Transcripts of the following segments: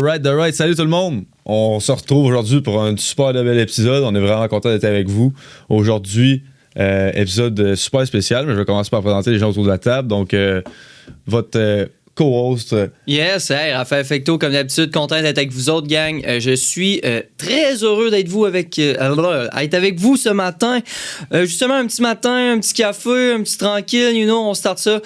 Alright. Salut tout le monde. On se retrouve aujourd'hui pour un super bel épisode. On est vraiment content d'être avec vous. Aujourd'hui, épisode super spécial, mais je vais commencer par présenter les gens autour de la table. Donc, votre co-host. Yes, hey, Raphaël Fecteau, comme d'habitude, content d'être avec vous autres, gang. Je suis très heureux d'être être avec vous ce matin. Justement, un petit matin, un petit café, un petit tranquille, on start ça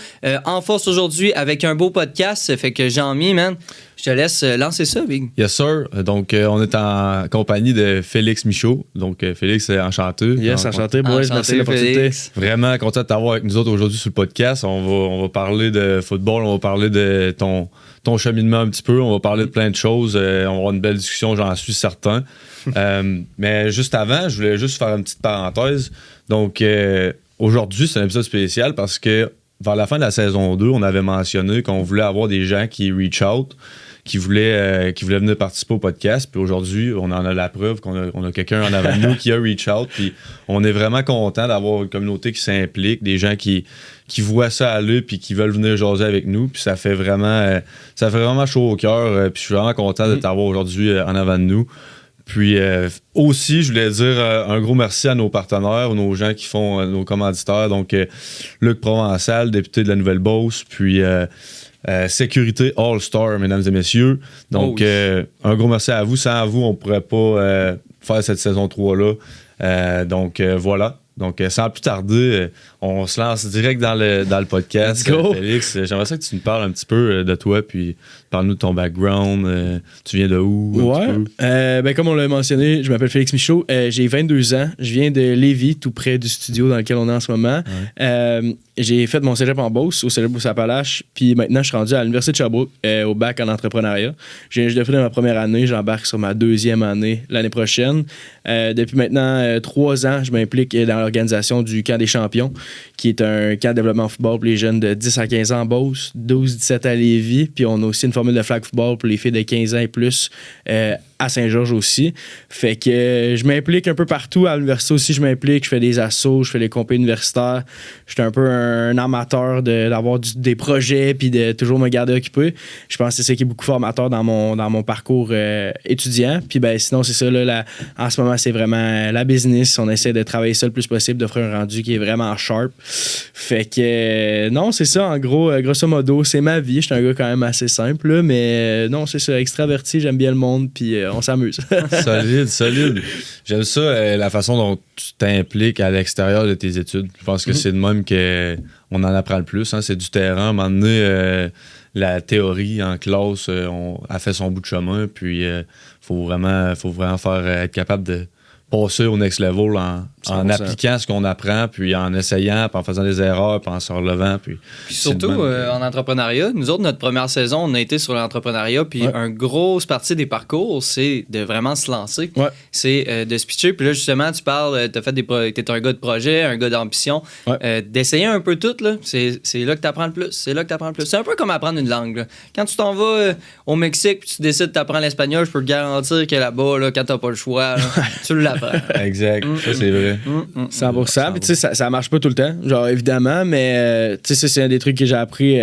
en force aujourd'hui avec un beau podcast. Fait que Jean-Mi, man, je te laisse lancer ça, Big. Yes, sir. Donc, on est en compagnie de Félix Michaud. Donc, Félix, enchanté. Yes, enchanté, boys. Merci de l'opportunité. Vraiment content de t'avoir avec nous autres aujourd'hui sur le podcast. On va parler de football, on va parler de ton cheminement un petit peu, on va parler de plein de choses. On va avoir une belle discussion, j'en suis certain. Mais juste avant, je voulais juste faire une petite parenthèse. Donc, aujourd'hui, c'est un épisode spécial parce que vers la fin de la saison 2, on avait mentionné qu'on voulait avoir des gens qui reach out, qui voulaient venir participer au podcast. Puis aujourd'hui, on en a la preuve qu'on a quelqu'un en avant de nous qui a reach out. Puis on est vraiment content d'avoir une communauté qui s'implique, des gens qui voient ça aller puis qui veulent venir jaser avec nous. Puis ça fait vraiment chaud au cœur. Puis je suis vraiment content de t'avoir aujourd'hui en avant de nous. Puis aussi, je voulais dire un gros merci à nos partenaires, nos gens qui font nos commanditaires. Donc, Luc Provençal, député de la Nouvelle-Beauce, puis Sécurité All-Star, mesdames et messieurs. Donc, un gros merci à vous. Sans vous, on ne pourrait pas faire cette saison 3-là. Donc, voilà. Donc, sans plus tarder, on se lance direct dans le podcast. Félix, j'aimerais ça que tu nous parles un petit peu de toi, puis parle-nous de ton background. Tu viens de où? Ouais, comme on l'a mentionné, je m'appelle Félix Michaud. J'ai 22 ans. Je viens de Lévis, tout près du studio dans lequel on est en ce moment. Ouais. J'ai fait mon cégep en Beauce, au cégep Beauce-Appalaches, puis maintenant, je suis rendu à l'Université de Sherbrooke, au bac en entrepreneuriat. Je viens juste de finir ma première année. J'embarque sur ma deuxième année l'année prochaine. Depuis maintenant 3 ans, je m'implique dans l'organisation du Camp des champions, qui est un camp de développement football pour les jeunes de 10 à 15 ans en Beauce, 12-17 à Lévis, puis on a aussi une formule de flag football pour les filles de 15 ans et plus à Saint-Georges aussi. Fait que je m'implique un peu partout. À l'université aussi, je m'implique. Je fais des assos, je fais des compés universitaires. Je suis un peu un amateur d'avoir des projets puis de toujours me garder occupé. Je pense que c'est ça qui est beaucoup formateur dans mon parcours étudiant. Puis sinon, c'est ça. Là, en ce moment, c'est vraiment la business. On essaie de travailler ça le plus possible, d'offrir un rendu qui est vraiment sharp. Fait que non, c'est ça. En gros, grosso modo, c'est ma vie. Je suis un gars quand même assez simple, là, mais non, c'est ça. Extraverti, j'aime bien le monde, puis on s'amuse. Solide. J'aime ça, la façon dont tu t'impliques à l'extérieur de tes études. Je pense que c'est de même qu'on en apprend le plus. Hein. C'est du terrain. À un moment donné, la théorie en classe a fait son bout de chemin. Puis, faut vraiment être capable de passer au next level en appliquant ce qu'on apprend, puis en essayant, puis en faisant des erreurs, puis en se relevant. Puis surtout en entrepreneuriat, nous autres, notre première saison, on a été sur l'entrepreneuriat, puis une grosse partie des parcours, c'est de vraiment se lancer. Ouais. C'est de se pitcher. Puis là, justement, tu parles, t'es un gars de projet, un gars d'ambition. Ouais. D'essayer un peu tout, là, c'est là que t'apprends le plus. C'est un peu comme apprendre une langue. Là. Quand tu t'en vas au Mexique, puis tu décides d'apprendre l'espagnol, je peux te garantir que là-bas, là, quand t'as pas le choix, là, tu l'apprends. Exact, ça c'est vrai. 100%. Puis tu sais, ça marche pas tout le temps, genre évidemment, mais tu sais, c'est un des trucs que j'ai appris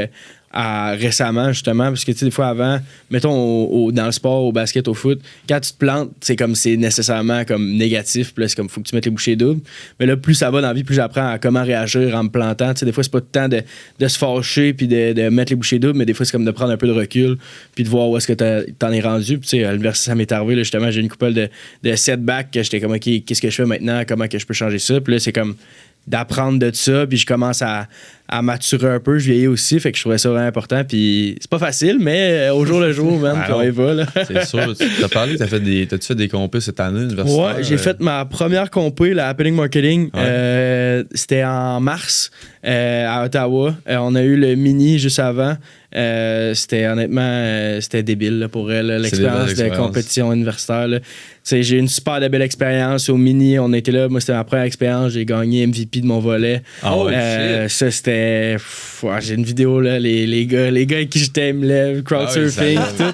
récemment, justement, parce que tu sais, des fois avant, mettons dans le sport, au basket, au foot, quand tu te plantes, c'est comme c'est nécessairement comme négatif, puis là, c'est comme faut que tu mettes les bouchées doubles. Mais là, plus ça va dans la vie, plus j'apprends à comment réagir en me plantant. Tu sais, des fois, c'est pas tout le temps de se fâcher puis de mettre les bouchées doubles, mais des fois, c'est comme de prendre un peu de recul puis de voir où est-ce que t'en es rendu. Puis tu sais, à l'université, ça m'est arrivé, là, justement, j'ai une couple de setbacks que j'étais comme, OK, qu'est-ce que je fais maintenant? Comment que je peux changer ça? Puis là, c'est comme d'apprendre de ça, puis je commence à maturer un peu, je vieillis aussi, fait que je trouvais ça vraiment important, puis c'est pas facile, mais au jour le jour, man, puis on y va, là. C'est sûr, t'as parlé, t'as-tu fait des compés cette année universitaire? Ouais, j'ai fait ma première compé, la Happening Marketing, c'était en mars, à Ottawa, on a eu le mini juste avant, c'était honnêtement, c'était débile là, pour elle, l'expérience de compétition universitaire, là. J'ai eu une super belle expérience au mini, on était là, moi c'était ma première expérience, j'ai gagné MVP de mon volet. Ça c'était j'ai une vidéo, là, les gars avec qui j'étais me lèvent, crowdsurfing, tout.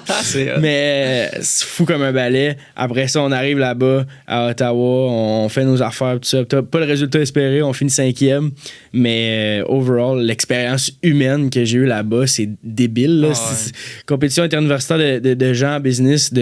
Mais c'est fou comme un balai. Après ça, on arrive là-bas, à Ottawa, on fait nos affaires, tout ça. Pas le résultat espéré, on finit 5e. Mais overall, l'expérience humaine que j'ai eue là-bas, c'est débile. Là. Compétition interuniversitaire de gens en business,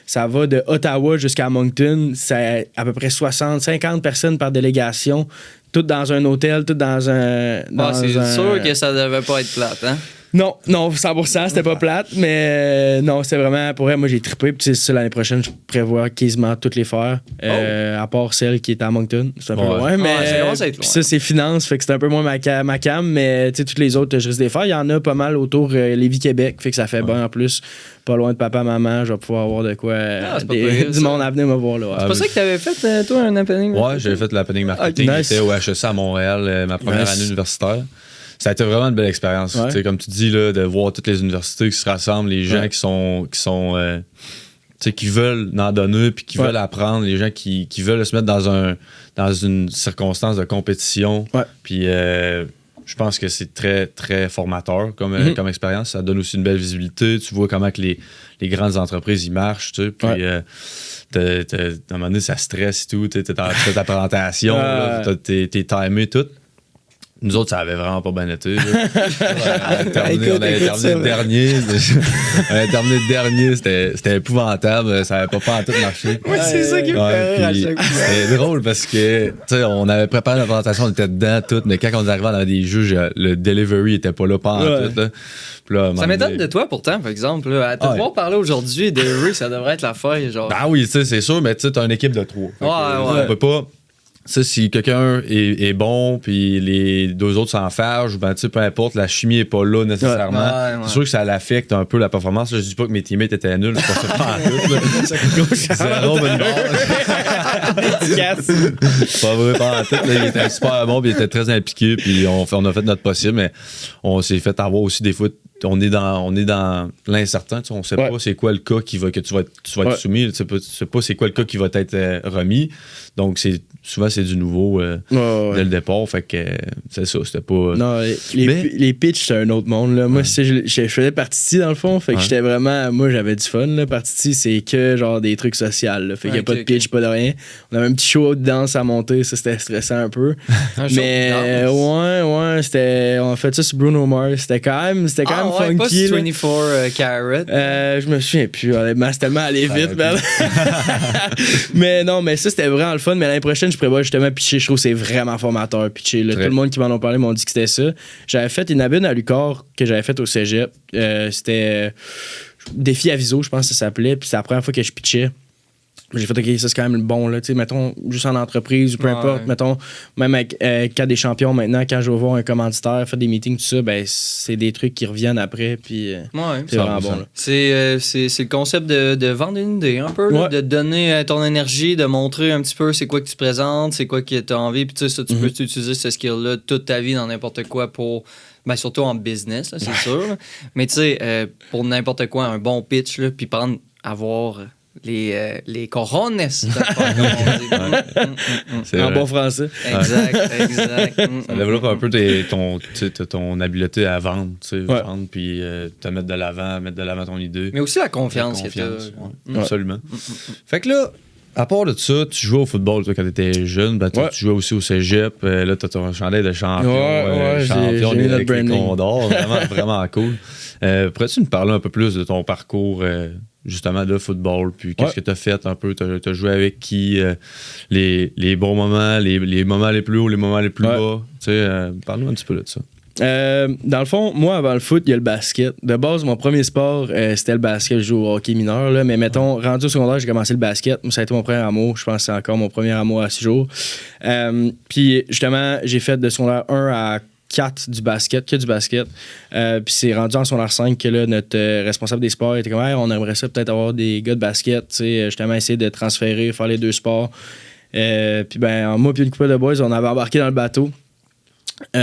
ça va de Ottawa jusqu'à Moncton. C'est à peu près 50 personnes par délégation. Toutes dans un hôtel, toutes dans un... c'est sûr que ça devait pas être plate, hein? Non, 100%, c'était pas plate, mais non, c'était vraiment, pour elle, moi j'ai trippé, puis c'est ça, l'année prochaine, je prévois quasiment toutes les faire, à part celle qui est à Moncton, c'est un peu loin, mais ça commence à être loin. Ça, c'est finance, fait que c'est un peu moins ma cam, mais tu sais, toutes les autres, je risque de les faire, il y en a pas mal autour Lévis-Québec, fait que ça fait bien en plus, pas loin de papa, maman, je vais pouvoir avoir de quoi, du monde à venir me voir là. C'est pas ça que t'avais fait, toi, un happening? Ouais, j'avais fait l'happening marketing, j'étais au HEC à Montréal, ma première année universitaire. Ça a été vraiment une belle expérience. Ouais. Comme tu dis, là, de voir toutes les universités qui se rassemblent, les gens qui veulent en donner puis qui veulent apprendre, les gens qui veulent se mettre dans une circonstance de compétition. Ouais. Puis je pense que c'est très, très formateur comme expérience. Ça donne aussi une belle visibilité. Tu vois comment que les grandes entreprises y marchent. Puis à un moment donné, ça stresse et tout. Tu fais ta présentation, t'es timé, tout. Nous autres, ça avait vraiment pas bien été. On avait terminé dernier. On avait terminé dernier. C'était épouvantable. Ça avait pas en tout marché. Oui, c'est ça qui me fait rire à chaque fois. C'était drôle parce que, tu sais, on avait préparé la présentation, on était dedans, tout, mais quand on est arrivé dans des juges, le delivery était pas là, pas en tout. Là. Là, ça m'étonne de toi, pourtant, par exemple. Là, à te voir parler aujourd'hui, delivery, ça devrait être la feuille. Genre. Ah oui, tu sais, c'est sûr, mais tu sais, t'as une équipe de 3. On peut pas. Ça, si quelqu'un est bon, puis les deux autres s'en fâchent, ben, peu importe, la chimie est pas là nécessairement. C'est sûr que ça l'affecte un peu la performance. Là, je dis pas que mes teammates étaient nuls, je pense pas en tout. Zéro bonne pas vrai, pas en tout. Là, il était super bon, puis il était très impliqué, puis on a fait notre possible, mais on s'est fait avoir aussi des fois. On est dans l'incertain, on sait pas c'est quoi le cas que tu vas être soumis, tu sais pas c'est quoi le cas qui va être remis. Donc souvent c'est du nouveau dès le départ, fait que c'est ça, c'était pas. Non, les pitchs c'est un autre monde là. Moi je faisais partie dans le fond, fait que j'étais vraiment, moi j'avais du fun là. Partie c'est que genre des trucs sociaux, là. Fait qu'il y a pas de pitch, pas de rien. On avait un petit show de danse à monter, ça c'était stressant un peu. Mais c'était, on a fait ça sur Bruno Mars, c'était quand même funky. Pas sur 24 Carat. Je me souviens plus, honnêtement, c'est tellement allé vite, man. Mais non, mais ça c'était vraiment le fun. Mais l'année prochaine, je prévois justement pitcher. Je trouve que c'est vraiment formateur pitcher. Tout le monde qui m'en a parlé m'ont dit que c'était ça. J'avais fait une abine à Lucar que j'avais fait au cégep. C'était Défi Aviso, je pense que ça s'appelait. Puis c'est la première fois que je pitchais. J'ai fait, OK, ça c'est quand même bon, là. Tu sais, mettons, juste en entreprise ou peu importe. Mettons, même avec Cas des champions maintenant, quand je vais voir un commanditaire, faire des meetings, tout ça, ben, c'est des trucs qui reviennent après. Puis c'est vraiment bon, là. C'est le concept de vendre une idée, un peu, là, de donner ton énergie, de montrer un petit peu c'est quoi que tu présentes, c'est quoi que tu as envie. Puis tu sais, ça, tu peux utiliser ce skill-là toute ta vie dans n'importe quoi pour. Ben, surtout en business, là, c'est sûr. Là. Mais tu sais, pour n'importe quoi, un bon pitch, là, puis avoir les cojones. C'est en bon français. Exact. Ça développe un peu ton habileté à vendre, vendre puis te mettre de l'avant ton idée. Mais aussi la confiance. Absolument. Fait que là, à part de ça, tu jouais au football toi, quand tu étais jeune. Ben, tu jouais aussi au cégep. Là, tu as ton chandail de champion. Champion j'ai avec les Condors. Vraiment, vraiment cool. Pourrais-tu nous parler un peu plus de ton parcours justement de football? Puis qu'est-ce que tu as fait un peu? Tu as joué avec qui? Les bons moments, les moments les plus hauts, les moments les plus bas. Parle-nous un petit peu de ça. Dans le fond, moi, avant le foot, il y a le basket. De base, mon premier sport, c'était le basket. Je joue au hockey mineur, là, mais mettons, rendu au secondaire, j'ai commencé le basket. Ça a été mon premier amour. Je pense que c'est encore mon premier amour à 6 jours. Puis, justement, j'ai fait de secondaire 1 à 4 du basket, que du basket. Puis c'est rendu en secondaire 5 que là, notre responsable des sports était comme hey, on aimerait ça peut-être avoir des gars de basket, justement essayer de transférer, faire les deux sports. Puis ben moi puis une couple de boys, on avait embarqué dans le bateau. Puis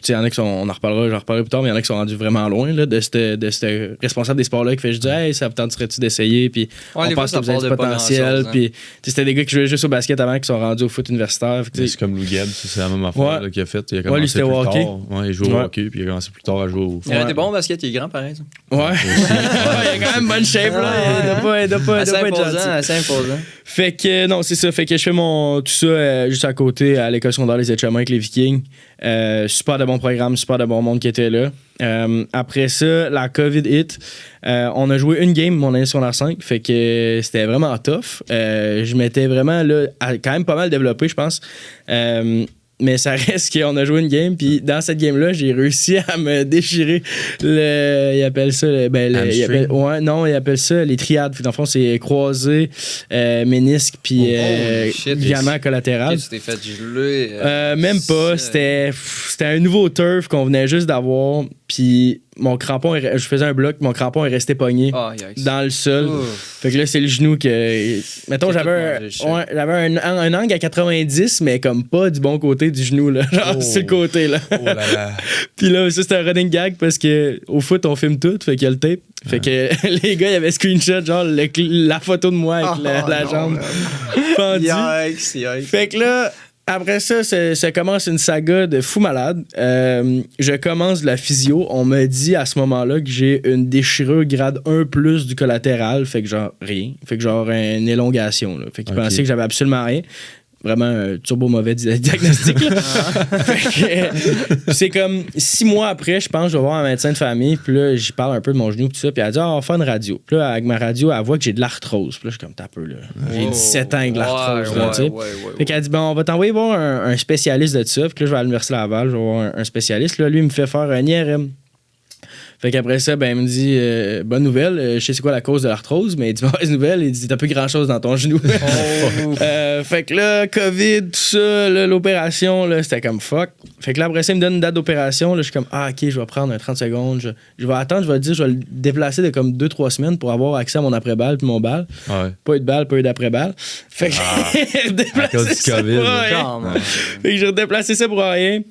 il y en a qui sont, j'en reparlerai plus tard, mais il y en a qui sont rendus vraiment loin là, de ce responsable des sports-là qui fait juste dire hey, ça vous tenterait-tu d'essayer, puis on pense que vous avez du potentiel, puis c'était des gars qui jouaient juste au basket avant qui sont rendus au foot universitaire. C'est comme Lou Gebb, c'est la même affaire là, qu'il a fait. Il a commencé lui, plus hockey. tard. Il jouait au hockey, puis il a commencé plus tard à jouer au foot. Il était bon au basket, il est grand pareil. Ça. Ouais. Il a quand même bonne shape là. Il doit pas être gentil. Assez imposant. Fait que non, c'est ça. Fait que je fais tout ça juste à côté à l'école secondaire Les Etchemins avec les Vikings. Super de bons programmes, super de bon monde qui était là. Après ça, la COVID hit. On a joué une game mon année secondaire 5. Fait que c'était vraiment tough. Je m'étais vraiment là, quand même pas mal développé, je pense. Mais ça reste qu'on a joué une game, puis dans cette game-là, j'ai réussi à me déchirer ils appellent ça... ils appellent ça les triades. Dans le fond, c'est croisé, ménisque, puis ligament collatéral. Tu t'es fait geler. Même pas. C'était un nouveau turf qu'on venait juste d'avoir, puis mon crampon, je faisais un bloc, mon crampon est resté pogné dans le sol. Fait que là, c'est le genou que... Mettons, j'avais un angle à 90, mais comme pas du bon côté du genou, là. Genre, c'est le côté, là. Oh là là. Puis là, ça, c'était un running gag parce que au foot, on filme tout, fait qu'il y a le tape. Fait que les gars, il y avait screenshot, genre la photo de moi avec la jambe pendue. Yikes. Fait que là... Après ça commence une saga de fou malade. Je commence de la physio. On me dit à ce moment-là que j'ai une déchirure grade 1+ du collatéral. Fait que genre rien. Fait que genre une élongation. Là. Fait qu'ils pensaient que j'avais absolument rien. Vraiment un turbo mauvais diagnostic. Fait que, c'est comme 6 mois après, je pense, je vais voir un médecin de famille. Puis là, j'y parle un peu de mon genou. Tout ça. Puis elle dit, on va faire une radio. Puis là, avec ma radio, elle voit que j'ai de l'arthrose. Puis là, je suis comme, t'as peu, là. J'ai 17 ans avec de l'arthrose. Fait qu'elle dit, bon, on va t'envoyer voir un spécialiste de ça. Puis là, je vais à l'Université Laval, je vais voir un spécialiste. Là, lui, il me fait faire un IRM. Fait qu'après ça, il me dit bonne nouvelle, je sais c'est quoi la cause de l'arthrose, mais il dit mauvaise nouvelle, il dit t'as plus grand chose dans ton genou. Fait que là, COVID, tout ça, là, l'opération, là, c'était comme fuck. Fait que là, après ça, il me donne une date d'opération, là, je suis comme ok, je vais prendre un 30 secondes, je vais attendre, je vais le déplacer de comme 2-3 semaines pour avoir accès à mon après-balle puis mon balle. Ouais. Pas eu de balle, pas eu d'après-balle. Fait que à cause du COVID. Fait que j'ai redéplacé ça pour rien.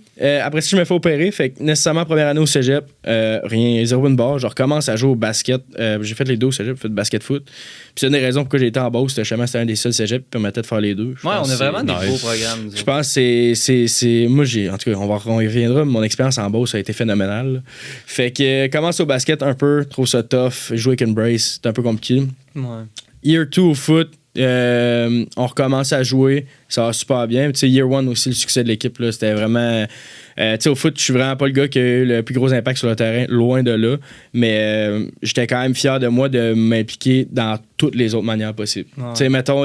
Après ça, je me fais opérer. Fait que nécessairement, première année au cégep, rien, 0 une barre. Je recommence à jouer au basket. J'ai fait les deux au cégep, j'ai fait du basket-foot. Puis c'est une des raisons pourquoi j'ai été en Beauce. C'était un des seuls cégeps qui permettait de faire les deux. Ouais, on a vraiment des beaux programmes. Je pense que c'est. Moi, en tout cas, on y reviendra. Mon expérience en Beauce a été phénoménale. Là. Fait que commence au basket un peu, trouve ça tough. Jouer avec une brace, c'est un peu compliqué. Ouais. Year 2 au foot. On recommence à jouer, ça va super bien. Year 1 aussi, le succès de l'équipe, là, c'était vraiment. Au foot, je suis vraiment pas le gars qui a eu le plus gros impact sur le terrain, loin de là. Mais j'étais quand même fier de moi de m'impliquer dans toutes les autres manières possibles. Ouais. Mettons,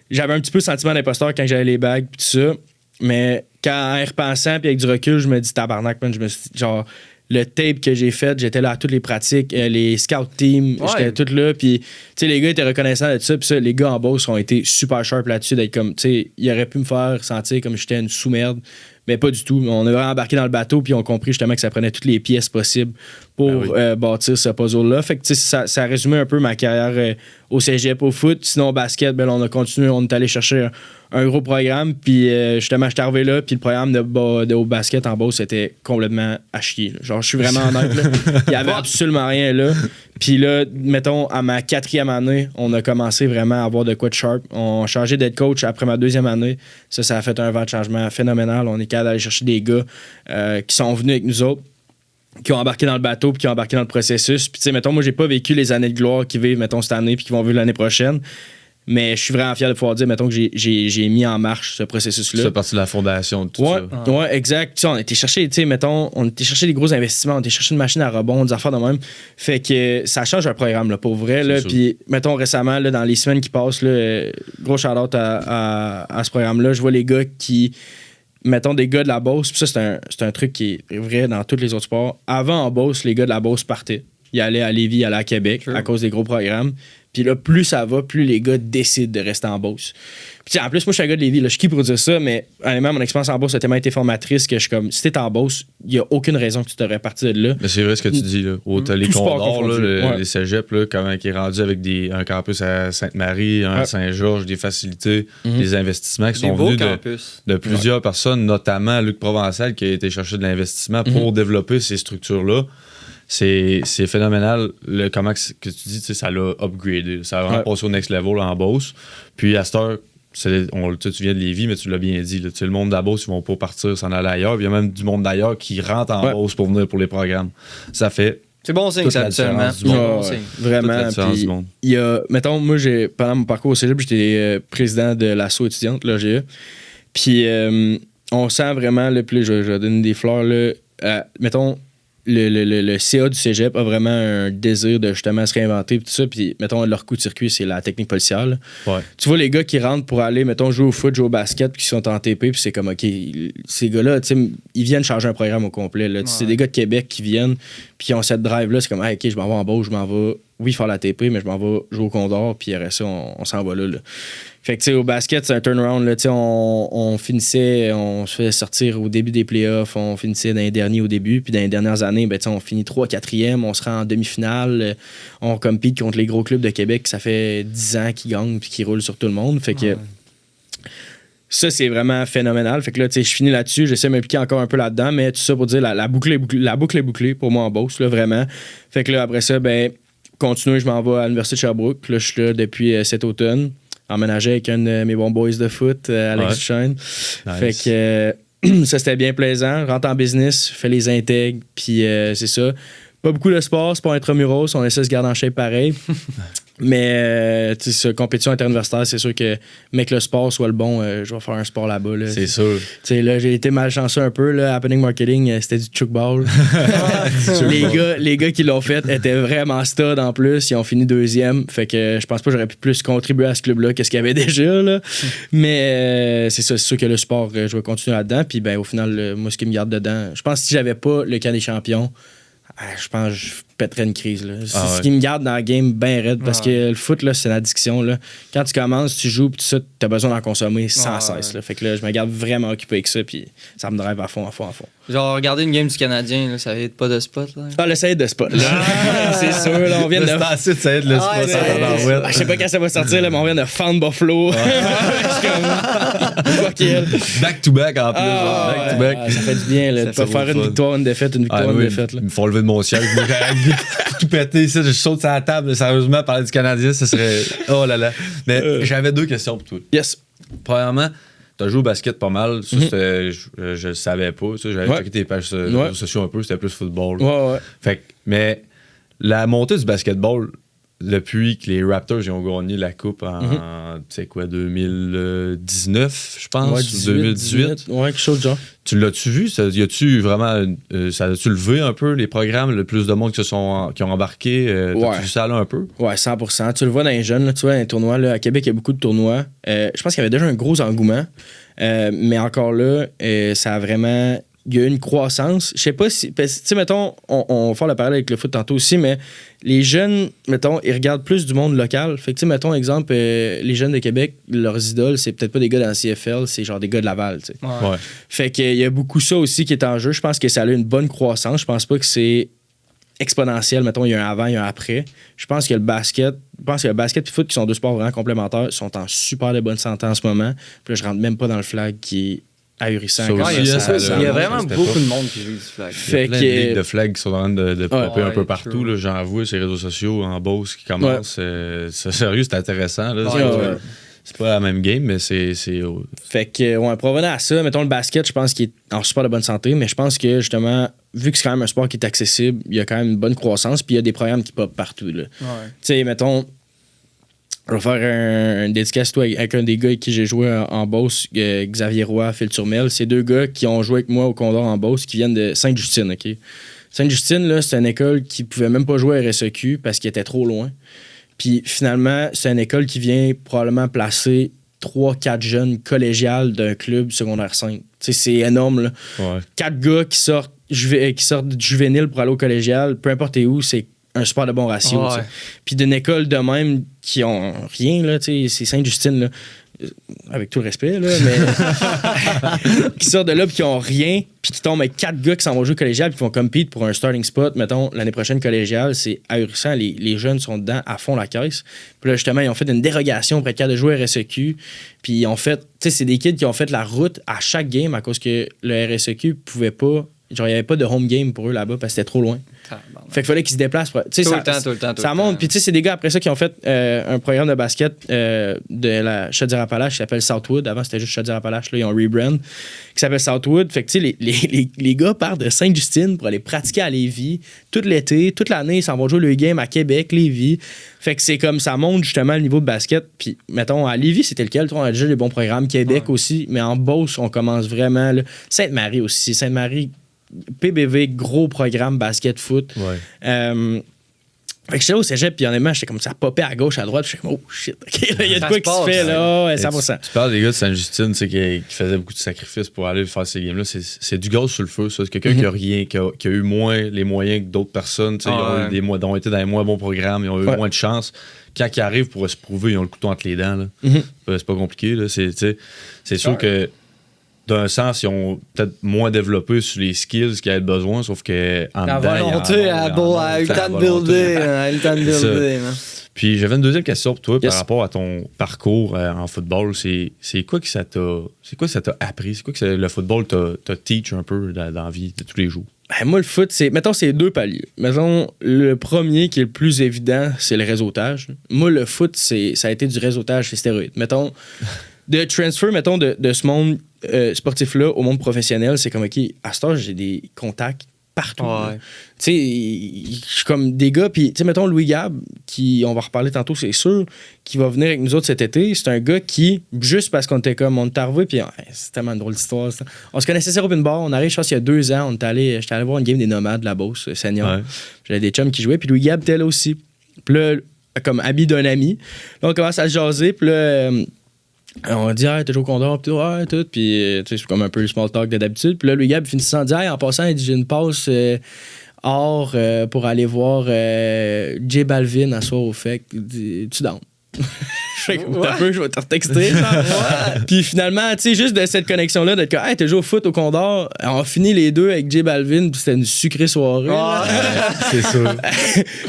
j'avais un petit peu le sentiment d'imposteur quand j'avais les bagues et tout ça. Mais en y repensant, puis avec du recul, je me dis tabarnak, man, je me suis dit, genre. Le tape que j'ai fait, j'étais là à toutes les pratiques, les scout teams, j'étais tout là. Puis, les gars étaient reconnaissants de ça. Puis ça, les gars en Beauce ont été super sharp là-dessus, d'être comme, ils auraient pu me faire sentir comme j'étais une sous-merde. Mais pas du tout. On a vraiment embarqué dans le bateau, puis on a compris justement que ça prenait toutes les pièces possibles pour bâtir ce puzzle-là. Fait que, ça a résumé un peu ma carrière au cégep, au foot. Sinon, au basket, on a continué, on est allé chercher un gros programme, puis justement, j'étais arrivé là, puis le programme de au basket en Beauce, c'était complètement à chier. Là. Genre, je suis vraiment honnête, là. Il y avait absolument rien là. Puis là, mettons, à ma 4e année, on a commencé vraiment à avoir de quoi de sharp. On a changé d'être coach après ma 2e année. Ça a fait un vent de changement phénoménal. On est capable d'aller chercher des gars qui sont venus avec nous autres, qui ont embarqué dans le bateau, puis qui ont embarqué dans le processus. Puis, tu sais, mettons, moi, j'ai pas vécu les années de gloire qu'ils vivent, mettons, cette année, puis qui vont vivre l'année prochaine. Mais je suis vraiment fier de pouvoir dire, mettons, que j'ai mis en marche ce processus-là. Ça fait partie de la fondation de tout ça. Ouais, exact. T'sais, on était chercher, on était chercher des gros investissements, on était chercher une machine à rebond, des affaires de même. Fait que ça change un programme, là, pour vrai. Puis, mettons, récemment, là, dans les semaines qui passent, là, gros shout-out à ce programme-là, je vois les gars qui... Mettons des gars de la Beauce, puis ça, c'est un truc qui est vrai dans tous les autres sports. Avant, en Beauce, les gars de la Beauce partaient. Ils allaient à Lévis, ils allaient à Québec à cause des gros programmes. Puis là, plus ça va, plus les gars décident de rester en Beauce. Puis en plus, moi, je suis un gars de Lévis, là, je suis qui pour dire ça, mais honnêtement, mon expérience en Beauce a tellement été formatrice que je suis comme, si t'es en Beauce, il n'y a aucun raison que tu devrais partir de là. Mais c'est vrai ce que tu dis, là. T'as les Condors, les cégeps, là, comment qui est rendu avec un campus à Sainte-Marie, un à Saint-Georges, des facilités, des investissements qui sont venus de plusieurs personnes, notamment Luc Provençal qui a été chercher de l'investissement pour développer ces structures-là. C'est phénoménal comment que tu dis, ça l'a upgradé. Ça a vraiment passé au next level en Beauce. Puis à cette heure, tu viens de Lévis, mais tu l'as bien dit. Le monde de la Beauce, ils vont pas partir s'en aller ailleurs. Puis il y a même du monde d'ailleurs qui rentre en Beauce pour venir pour les programmes. Ça fait. C'est bon signe, ça, absolument. Vraiment. Il y a, mettons, moi, pendant mon parcours au cégep, j'étais président de l'asso étudiante, l'AGE. Puis on sent vraiment, là, puis je donne des fleurs, là, mettons, le CA du cégep a vraiment un désir de justement se réinventer tout ça, puis mettons leur coup de circuit c'est la technique policière là. Tu vois les gars qui rentrent pour aller mettons jouer au foot, jouer au basket puis qui sont en TP puis c'est comme ok, ces gars là ils viennent changer un programme au complet là. C'est des gars de Québec qui viennent puis ils ont cette drive là, c'est comme hey, ok je m'en vais en Beauce, je m'en vais faire la TP mais je m'en vais jouer au Condor puis après ça on s'en va là. Fait que, tu sais, au basket, c'est un turnaround. Là, on finissait, on se fait sortir au début des playoffs, on finissait dans les derniers au début, puis dans les dernières années, ben, on finit 3-4e, on se rend en demi-finale, on compete contre les gros clubs de Québec, ça fait 10 ans qu'ils gagnent puis qu'ils roulent sur tout le monde. Fait que ça, c'est vraiment phénoménal. Fait que là, tu sais, je finis là-dessus, j'essaie de m'impliquer encore un peu là-dedans, mais tout ça pour dire, la boucle est bouclée pour moi en Beauce, là, vraiment. Fait que là, après ça, ben, continuer, je m'en vais à l'Université de Sherbrooke. Là, je suis là depuis cet automne. Emménagé avec un de mes bons boys de foot, Alex Duchesne. Nice. Fait que ça, c'était bien plaisant. Rentre en business, fais les intègres, puis c'est ça. Pas beaucoup de sport, c'est pas intramuros, on essaie de se garder en shape pareil. Mais, tu sais, compétition interuniversitaire, c'est sûr que, mec, le sport soit le bon, je vais faire un sport là-bas. Là. C'est sûr. Tu sais, là, j'ai été malchanceux un peu, là. Happening Marketing, c'était du chukball. les gars qui l'ont fait étaient vraiment stud en plus. Ils ont fini 2e. Fait que je pense pas que j'aurais pu plus contribuer à ce club-là que ce qu'il y avait déjà, là. Mais, c'est ça, c'est sûr que le sport, je vais continuer là-dedans. Puis, ben, au final, moi, ce qui me garde dedans, je pense que si j'avais pas le camp des champions, je pense que je pèterais une crise. Là. C'est ce qui me garde dans la game bien raide parce que le foot, là, c'est une addiction. Là. Quand tu commences, tu joues, puis tout ça, t'as besoin d'en consommer sans cesse. Là. Fait que là, je me garde vraiment occupé avec ça, puis ça me drive à fond. Genre, regarder une game du Canadien, là, ça aide pas de spot. Là. Ah, le ça aide de spot. C'est sûr, là, on vient de. C'est ça aide le spot, ça je sais pas quand ça va sortir, là, mais on vient de fendre Buffalo. Back-to-back en plus. Back-to-back. Ça fait du bien, là, de pas faire une victoire, une défaite, une victoire, une défaite. Il faut lever de mon siège. Tout pété ici, je saute sur la table, sérieusement, parler du Canadien, ça serait. Oh là là. Mais j'avais 2 questions pour toi. Yes. Premièrement, t'as joué au basket pas mal. Ça, je le savais pas. J'avais checké tes pages sociaux un peu, c'était plus football. Fait que, mais la montée du basketball, depuis que les Raptors ils ont gagné la coupe en 2019, je pense, ou 2018. Ouais, quelque chose de genre. Tu l'as-tu vu? Ça a-tu vraiment. Ça a-tu levé un peu les programmes, le plus de monde qui ont embarqué? T'as-tu vu ça là un peu? Ouais, 100%. Tu le vois dans les jeunes, là, tu vois, dans les tournois. Là, à Québec, il y a beaucoup de tournois. Je pense qu'il y avait déjà un gros engouement. Mais encore là, ça a vraiment. Il y a une croissance. Je sais pas si. Tu sais, mettons, on va faire le parallèle avec le foot tantôt aussi, mais les jeunes, mettons, ils regardent plus du monde local. Fait que, tu sais, mettons, exemple, les jeunes de Québec, leurs idoles, c'est peut-être pas des gars dans la CFL, c'est genre des gars de Laval, tu sais. Ouais. Fait qu'il y a beaucoup ça aussi qui est en jeu. Je pense que ça a une bonne croissance. Je pense pas que c'est exponentiel. Mettons, il y a un avant, il y a un après. Je pense que le basket et le foot, qui sont 2 sports vraiment complémentaires, sont en super de bonne santé en ce moment. Puis là, je rentre même pas dans le flag qui est ahurissant. Il y a vraiment beaucoup de monde qui joue du flag. Il y a plein de ligues de flag qui sont en train de popper un peu partout. Là, j'en vois ces réseaux sociaux en Beauce qui commencent. C'est sérieux, c'est intéressant. Là, c'est pas la même game, mais c'est. Fait que, pour revenir à ça, mettons le basket, je pense qu'il est en super de bonne santé, mais je pense que justement, vu que c'est quand même un sport qui est accessible, il y a quand même une bonne croissance, puis il y a des programmes qui popent partout. Tu sais, mettons. Je vais faire un dédicace avec un des gars avec qui j'ai joué en Beauce, Xavier Roy, Phil Turmel. C'est 2 gars qui ont joué avec moi au Condor en Beauce, qui viennent de Sainte-Justine. OK? Sainte-Justine, là, c'est une école qui pouvait même pas jouer à RSEQ parce qu'elle était trop loin. Puis finalement, c'est une école qui vient probablement placer 3-4 jeunes collégiales d'un club secondaire 5. Tu sais, c'est énorme, là. 4 gars qui sortent du juvénile pour aller au collégial, peu importe où, c'est un super de bon ratio. Ouais. Puis d'une école de même qui ont rien, là, c'est Sainte-Justine, là, avec tout le respect, là, mais qui sortent de là puis qui ont rien, puis qui tombent avec 4 gars qui s'en vont jouer collégial puis qui vont compete pour un starting spot, mettons, l'année prochaine collégiale, c'est ahurissant. Les jeunes sont dedans à fond la caisse. Puis là, justement, ils ont fait une dérogation pour être capable de jouer RSEQ. Puis ils ont fait, tu sais, c'est des kids qui ont fait la route à chaque game à cause que le RSEQ pouvait pas. Genre, il n'y avait pas de home game pour eux là-bas parce que c'était trop loin. Fait qu'il fallait qu'ils se déplacent. Tout le temps. Ça monte. Puis, tu sais, c'est des gars après ça qui ont fait un programme de basket de la Chaudière-Appalaches qui s'appelle Southwood. Avant, c'était juste Chaudière-Appalaches. Là, ils ont rebrand. Qui s'appelle Southwood. Fait que, tu sais, les gars partent de Sainte-Justine pour aller pratiquer à Lévis tout l'été. Toute l'année, ils s'en vont jouer le game à Québec, Lévis. Fait que c'est comme ça monte justement le niveau de basket. Puis, mettons, à Lévis, c'était lequel? On a déjà des bons programmes. Québec aussi. Mais en Beauce, on commence vraiment. Là. Sainte-Marie aussi. Sainte-Marie. PBV, gros programme basket-foot. Ouais. Fait que j'étais au cégep, puis honnêtement, j'étais comme ça popait à gauche, à droite, puis j'étais comme, oh shit, OK, il y a de quoi qui se fait, là, ouais, 100%. Tu parles des gars de Sainte-Justine, qui faisaient beaucoup de sacrifices pour aller faire ces games-là. C'est du gaz sur le feu, ça. C'est quelqu'un qui a rien, qui a eu moins les moyens que d'autres personnes. Ils ont été dans les moins bons programmes, ils ont eu moins de chance. Quand ils arrivent pour se prouver, ils ont le couteau entre les dents. Là. C'est pas compliqué. Là. C'est sûr que d'un sens, ils ont peut-être moins développé sur les skills qu'il y avait besoin, sauf que en la dedans, volonté a eu le temps de builder. Puis j'avais une deuxième question pour toi par rapport à ton parcours en football. C'est quoi que ça t'a appris? C'est quoi que le football t'a teach un peu dans la vie de tous les jours? Ben, moi, le foot, mettons, c'est 2 paliers. Mettons, le premier qui est le plus évident, c'est le réseautage. Moi, le foot, ça a été du réseautage, c'est stéroïde. Mettons, de transfer, mettons, de ce monde sportif-là au monde professionnel, c'est comme, OK, à ce âge, j'ai des contacts partout. Tu sais, je suis comme des gars, puis, tu sais, mettons, Louis Gab, qui, on va reparler tantôt, c'est sûr, qui va venir avec nous autres cet été, c'est un gars qui, juste parce qu'on était comme, on est arrivé, puis c'est tellement une drôle d'histoire, ça. On se connaissait sur Open Bar, on arrive, je pense, il y a 2 ans, j'étais allé voir une game des Nomades de la Beauce, senior. Ouais. J'avais des chums qui jouaient, puis Louis Gab était là aussi. Puis là, comme ami d'un ami, là, on commence à se jaser, puis là, on dit, t'es toujours content, puis tout. Puis, c'est comme un peu le small talk de d'habitude. Puis là, le Gab finissant de dire, en passant, il dit, j'ai une passe hors pour aller voir J Balvin à soir au FEC. Tu down. Fait que un peu, je vais te retexter. Puis finalement, tu sais, juste de cette connexion-là, d'être comme, hey, t'es joué au foot au Condor, on a fini les deux avec J Balvin, puis c'était une sucrée soirée. C'est sûr.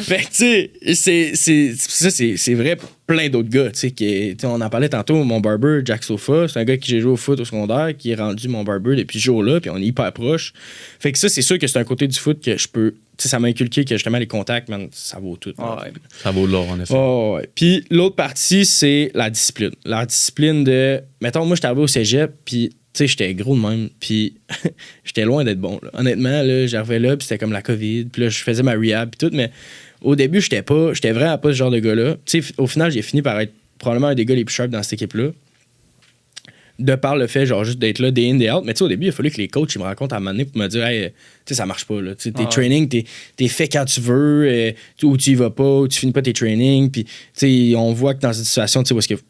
Fait que, tu sais, c'est vrai pour plein d'autres gars. Tu sais, on en parlait tantôt, mon barber, Jack Sofa, c'est un gars qui j'ai joué au foot au secondaire, qui est rendu mon barber depuis ce jour-là, puis on est hyper proches. Fait que ça, c'est sûr que c'est un côté du foot que je peux. Tu sais, ça m'a inculqué que justement les contacts, man, ça vaut tout. Ça vaut de l'or, en effet. Ouais. Puis l'autre partie, c'est la discipline. La discipline de. Mettons, moi, j'étais arrivé au cégep, puis tu sais, j'étais gros de même, puis j'étais loin d'être bon. Là. Honnêtement, là, j'arrivais là, puis c'était comme la COVID, puis là, je faisais ma rehab, puis tout, mais au début, j'étais vraiment pas ce genre de gars-là. Tu sais, au final, j'ai fini par être probablement un des gars les plus sharp dans cette équipe-là. De par le fait, genre, juste d'être là, day in, day out. Mais tu sais, au début, il a fallu que les coachs ils me racontent à un moment donné pour me dire, hey, tu sais, ça marche pas, là. Tu sais, tes trainings, t'es fait quand tu veux, ou tu y vas pas, ou tu finis pas tes trainings. Puis, tu sais, on voit que dans cette situation, tu sais, où est-ce que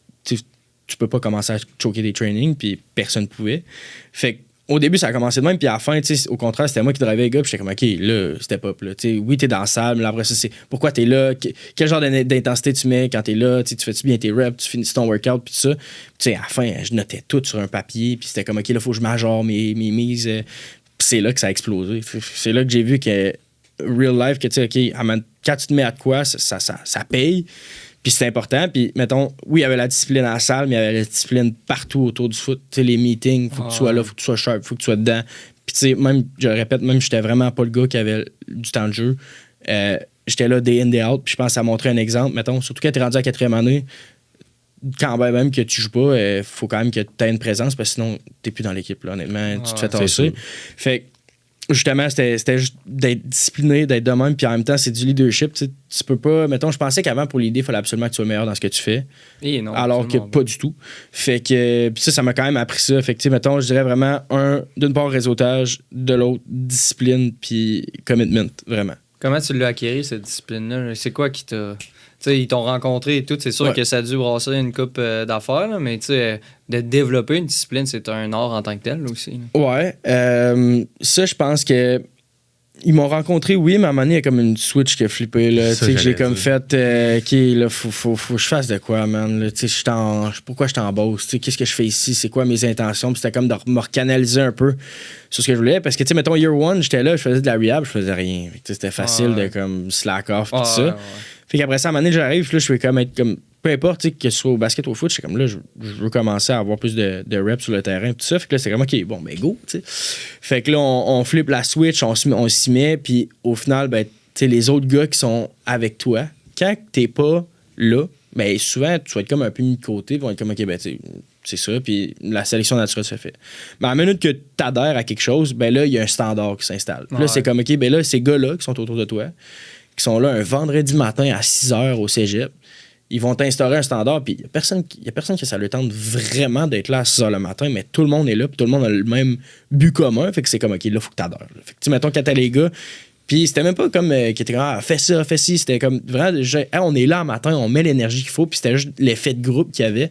tu peux pas commencer à choquer des trainings, puis personne pouvait. Fait que, au début, ça a commencé de même, puis à la fin, au contraire, c'était moi qui drivais les gars, puis j'étais comme, OK, là, step up, là. Oui, t'es dans la salle, mais après ça, c'est pourquoi t'es là, quel genre d'intensité tu mets quand t'es là, tu fais-tu bien tes reps, tu finis ton workout, puis tout ça. Puis à la fin, je notais tout sur un papier, puis c'était comme, OK, là, faut que je m'ajoure mes mises. Puis c'est là que ça a explosé. C'est là que j'ai vu que, real life, que tu sais, OK, quand tu te mets à de quoi, ça paye. Puis c'est important. Puis, mettons, oui, il y avait la discipline à la salle, mais il y avait la discipline partout autour du foot. Tu sais, les meetings, faut que tu sois là, faut que tu sois sharp, faut que tu sois dedans. Puis, tu sais, même, je le répète, même j'étais vraiment pas le gars qui avait du temps de jeu. J'étais là day in, day out. Puis, je pense que ça montrait un exemple. Mettons, surtout quand t'es rendu à 4e année, quand même que tu joues pas, faut quand même que tu aies une présence, parce que sinon, t'es plus dans l'équipe, là, honnêtement. Tu te fais tasser. Fait que, justement, c'était juste d'être discipliné, d'être de même, puis en même temps, c'est du leadership. Tu peux pas. Mettons, je pensais qu'avant, pour l'idée, il fallait absolument que tu sois meilleur dans ce que tu fais. Et non, alors que pas du tout. Fait que. Puis ça m'a quand même appris ça. Fait que, mettons, je dirais vraiment, d'une part, réseautage, de l'autre, discipline, puis commitment, vraiment. Comment tu l'as acquéri, cette discipline-là? C'est quoi qui t'a. Tu sais, ils t'ont rencontré et tout, c'est sûr que ça a dû brasser une coupe d'affaires, là, mais tu sais, de développer une discipline, c'est un art en tant que tel là, aussi. Là. Ouais. Ça, je pense que ils m'ont rencontré, oui, mais à un moment donné, il y a comme une switch qui a flippé. Là, que j'ai comme fait, OK, là, faut que je fasse de quoi, man. Là, pourquoi je t'embosse? Qu'est-ce que je fais ici? C'est quoi mes intentions? Puis c'était comme de me recanaliser un peu sur ce que je voulais. Parce que, tu sais, mettons, year one, j'étais là, je faisais de la rehab, je faisais rien. C'était facile de comme slack off, tout ça. Ouais. Fait qu'après ça, à un moment donné, j'arrive, là, je vais comme être comme. Peu importe, que ce soit au basket ou au foot, je suis comme là, je veux commencer à avoir plus de reps sur le terrain, tout ça. Fait que là, c'est comme, OK, bon, ben go, tu sais. Fait que là, on flippe la switch, on s'y met, puis au final, ben, tu sais, les autres gars qui sont avec toi, quand t'es pas là, ben souvent, tu vas être comme un peu mis de côté, ils vont être comme, OK, ben, tu sais, c'est ça, puis la sélection naturelle se fait. Mais à la minute que t'adhères à quelque chose, ben là, il y a un standard qui s'installe. Là, c'est comme, OK, ben là, ces gars-là qui sont autour de toi, qui sont là un vendredi matin à 6h au cégep, ils vont t'instaurer un standard, puis il y a personne qui ça le tente vraiment d'être là à 6h le matin, mais tout le monde est là, puis tout le monde a le même but commun, fait que c'est comme, OK, là, faut que t'adhères. Fait que, tu mettons, quand t'as les gars, puis c'était même pas comme qui était comme, fais ça, fais ci, c'était comme, vraiment, on est là le matin, on met l'énergie qu'il faut, puis c'était juste l'effet de groupe qu'il y avait.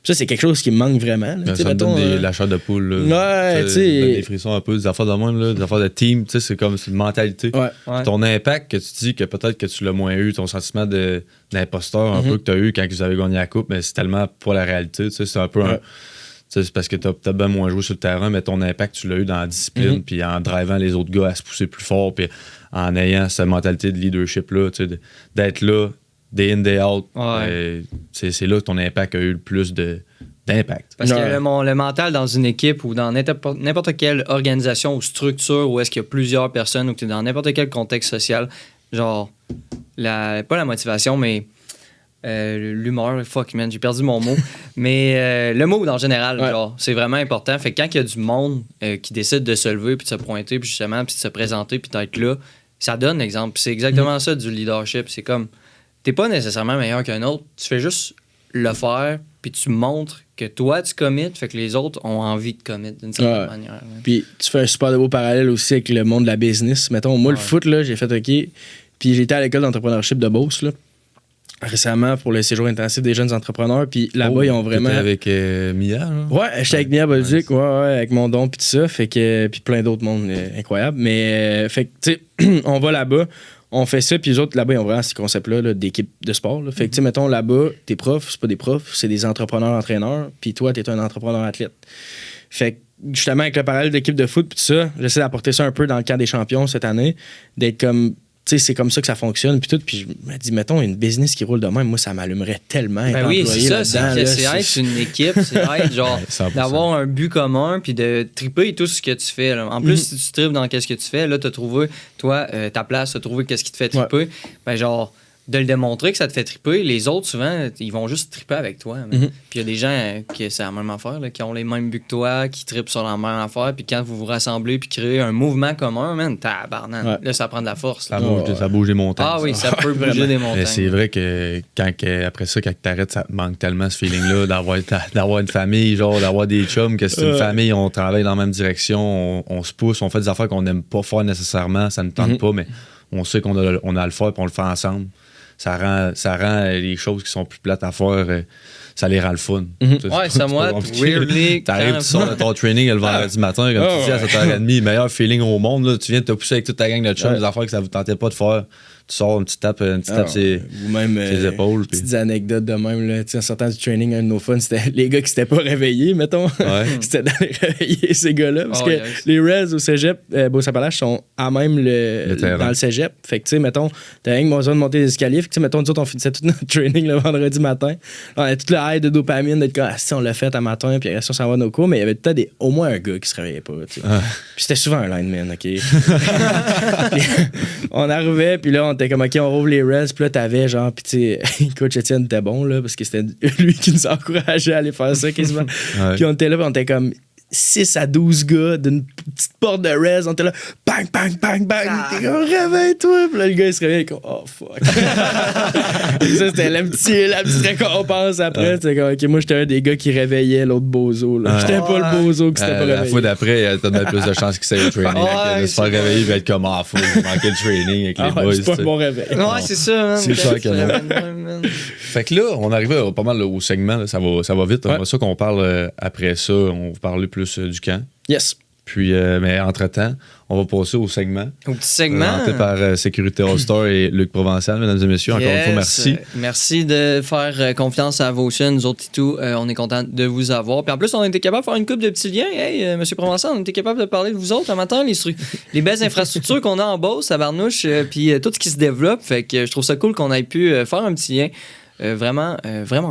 Puis ça, c'est quelque chose qui me manque vraiment. Là, ça me donne la chair de poule. Là. Ouais, tu sais. Des frissons un peu, des affaires de même, là, des affaires de team, tu sais, c'est comme une mentalité. Ouais. Ton impact que tu dis que peut-être que tu l'as moins eu, ton sentiment d'imposteur un peu que tu as eu quand vous avez gagné la coupe, mais c'est tellement pas la réalité, tu sais, c'est un peu c'est parce que t'as bien moins joué sur le terrain, mais ton impact, tu l'as eu dans la discipline, puis en drivant les autres gars à se pousser plus fort, puis en ayant cette mentalité de leadership-là, tu sais, d'être là, day in, day out. C'est là que ton impact a eu le plus d'impact. Parce que le mental dans une équipe ou dans n'importe quelle organisation ou structure où est-ce qu'il y a plusieurs personnes ou que tu es dans n'importe quel contexte social, genre, pas la motivation, mais l'humeur, fuck man, j'ai perdu mon mot, mais le mood en général, genre, c'est vraiment important. Fait que quand il y a du monde qui décide de se lever puis de se pointer puis justement puis de se présenter puis d'être là, ça donne exemple. Puis c'est exactement ça du leadership. C'est comme, t'es pas nécessairement meilleur qu'un autre, tu fais juste le faire puis tu montres que toi tu commits, fait que les autres ont envie de commit d'une certaine manière. Puis tu fais un super de beau parallèle aussi avec le monde de la business. Mettons, moi le foot, là, j'ai fait OK, puis j'étais à l'école d'entrepreneurship de Beauce, là, récemment pour le séjour intensif des jeunes entrepreneurs, puis là-bas ils ont vraiment avec Mia là? Ouais, j'étais avec Mia Bolduc, avec mon don puis tout ça, fait que puis plein d'autres mondes incroyables, mais fait que tu sais on va là-bas, on fait ça, puis les autres là-bas ils ont vraiment ces concepts-là d'équipe de sport là. Fait que tu sais mettons là-bas tes profs, c'est pas des profs, c'est des entrepreneurs entraîneurs, puis toi t'es un entrepreneur athlète. Fait que justement avec le parallèle d'équipe de foot puis tout ça, j'essaie d'apporter ça un peu dans le camp des champions cette année, d'être comme tu sais, c'est comme ça que ça fonctionne, puis tout. Puis je me dis, mettons, une business qui roule de même, moi, ça m'allumerait tellement. Ben oui, c'est ça, c'est être une équipe, c'est être genre d'avoir un but commun, puis de triper tout ce que tu fais. Là. En plus, si tu tripes dans qu'est-ce que tu fais, là, t'as trouvé, toi, ta place, t'as trouvé qu'est-ce qui te fait triper. Ben genre, de le démontrer que ça te fait triper, les autres, souvent, ils vont juste triper avec toi. Puis il y a des gens qui c'est la même affaire, là, qui ont les mêmes buts que toi, qui trippent sur la même affaire, puis quand vous vous rassemblez puis créez un mouvement commun, man, tabarnak, là, ça prend de la force. Là. Ça bouge des montagnes. Ah oui, ça peut bouger des montagnes. C'est vrai que après ça, quand t'arrêtes, ça te manque tellement ce feeling-là d'avoir une famille, genre d'avoir des chums, que c'est une famille, on travaille dans la même direction, on se pousse, on fait des affaires qu'on n'aime pas faire nécessairement, ça ne tente pas, mais on sait qu'on a à le faire et on le fait ensemble. Ça rend les choses qui sont plus plates à faire, ça les rend le fun. Ouais, ça moi, weirdly. T'arrives, tu sors de ton training le vendredi matin, comme tu dis, à 7h30, meilleur feeling au monde. Là, tu viens de te pousser avec toute ta gang de chums, des affaires que ça vous tentait pas de faire. Tu sors une petite tape ses épaules. Petites anecdotes de même. Là, en sortant du training, un de nos fun, c'était les gars qui s'étaient pas réveillés, mettons. C'était d'aller réveiller ces gars-là. Parce que les Reds au cégep, Beauce-Appalaches sont à même dans le cégep. Fait que, tu sais, mettons, t'as rien que besoin de monter les escaliers. Fait que, tu sais, mettons, nous autres, on finissait tout notre training le vendredi matin. On avait toute la haie de dopamine d'être comme, si on l'a fait à matin, puis après, on s'en va à nos cours. Mais il y avait peut-être au moins un gars qui se réveillait pas. Puis c'était souvent un lineman, OK? On arrivait, puis là, on était comme, OK, on rouvre les res, puis là, t'avais genre, puis tu sais, coach Étienne était bon, là, parce que c'était lui qui nous encourageait à aller faire ça quasiment. Puis on était là, puis on était comme 6 à 12 gars d'une petite porte de res, on était là, bang, bang, bang, bang, t'es comme, réveille-toi, puis là, le gars, il se réveille, comme, oh fuck. Et ça, c'était la petite récompense après. C'était comme, OK, moi, j'étais un des gars qui réveillait l'autre bozo, là. J'étais pas le bozo qui s'était pas réveillé. La fois d'après, t'as même plus de chances qu'il s'aille au training. De se faire réveiller, il va être comme, fou, il manquait le training avec les boys. C'est pas un bon réveil. Ouais, c'est ça, c'est ça que non. Fait que là, on arrive pas mal au segment, là, ça va vite. C'est ça qu'on parle après ça. On va parler plus du camp. Yes. Puis, mais entre-temps, on va passer au segment. Au petit segment. Présenté par Sécurité All-Star et Luc Provençal, mesdames et messieurs. Encore une fois, merci. Merci de faire confiance à vos chaînes, nous autres et tout. On est content de vous avoir. Puis en plus, on a été capable de faire une couple de petits liens. Hey, monsieur Provençal, on a été capable de parler de vous autres un matin, les belles infrastructures qu'on a en Beauce, à Barnouche, puis tout ce qui se développe. Fait que je trouve ça cool qu'on ait pu faire un petit lien. Vraiment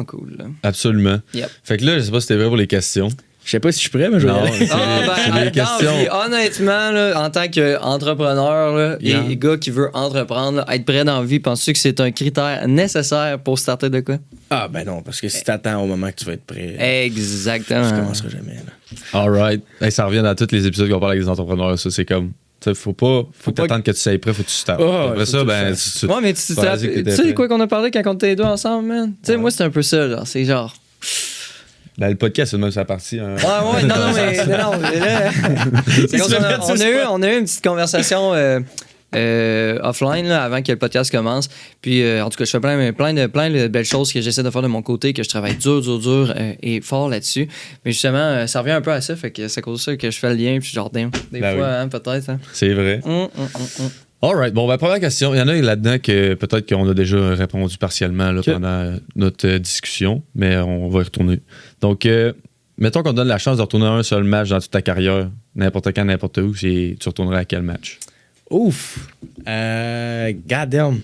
cool. Là. Absolument. Yep. Fait que là, je sais pas si t'es prêt pour les questions. Je sais pas si je suis prêt, mais je vais y aller. C'est les questions. Honnêtement, là, en tant qu'entrepreneur et gars qui veut entreprendre, là, être prêt dans la vie, penses-tu que c'est un critère nécessaire pour starter de quoi? Ah, ben non, parce que si t'attends au moment que tu vas être prêt, exactement. tu commenceras jamais. Là. All right. Hey, ça revient dans tous les épisodes qu'on parle avec les entrepreneurs. Ça, c'est comme. Faut que t'attendes que tu sois prêt, faut que tu startes. Après ça, ben. Ouais, mais tu sais quoi qu'on a parlé quand on était les deux ensemble, man? Tu sais, moi, c'est un peu ça, genre. C'est genre. Ben, le podcast, c'est même sa partie. Hein. Ouais, non, mais là, c'est comme ça, on a eu une petite conversation offline là, avant que le podcast commence. Puis, en tout cas, je fais plein de belles choses que j'essaie de faire de mon côté, que je travaille dur et fort là-dessus. Mais justement, ça revient un peu à ça, fait que c'est à cause de ça que je fais le lien. Puis, genre, des ben fois, oui. hein, peut-être. Hein. C'est vrai. All right. Bon, ben, première question. Il y en a là-dedans que peut-être qu'on a déjà répondu partiellement là, pendant notre discussion, mais on va y retourner. Donc, mettons qu'on te donne la chance de retourner à un seul match dans toute ta carrière, n'importe quand, n'importe où, tu retournerais à quel match? Ouf! God damn!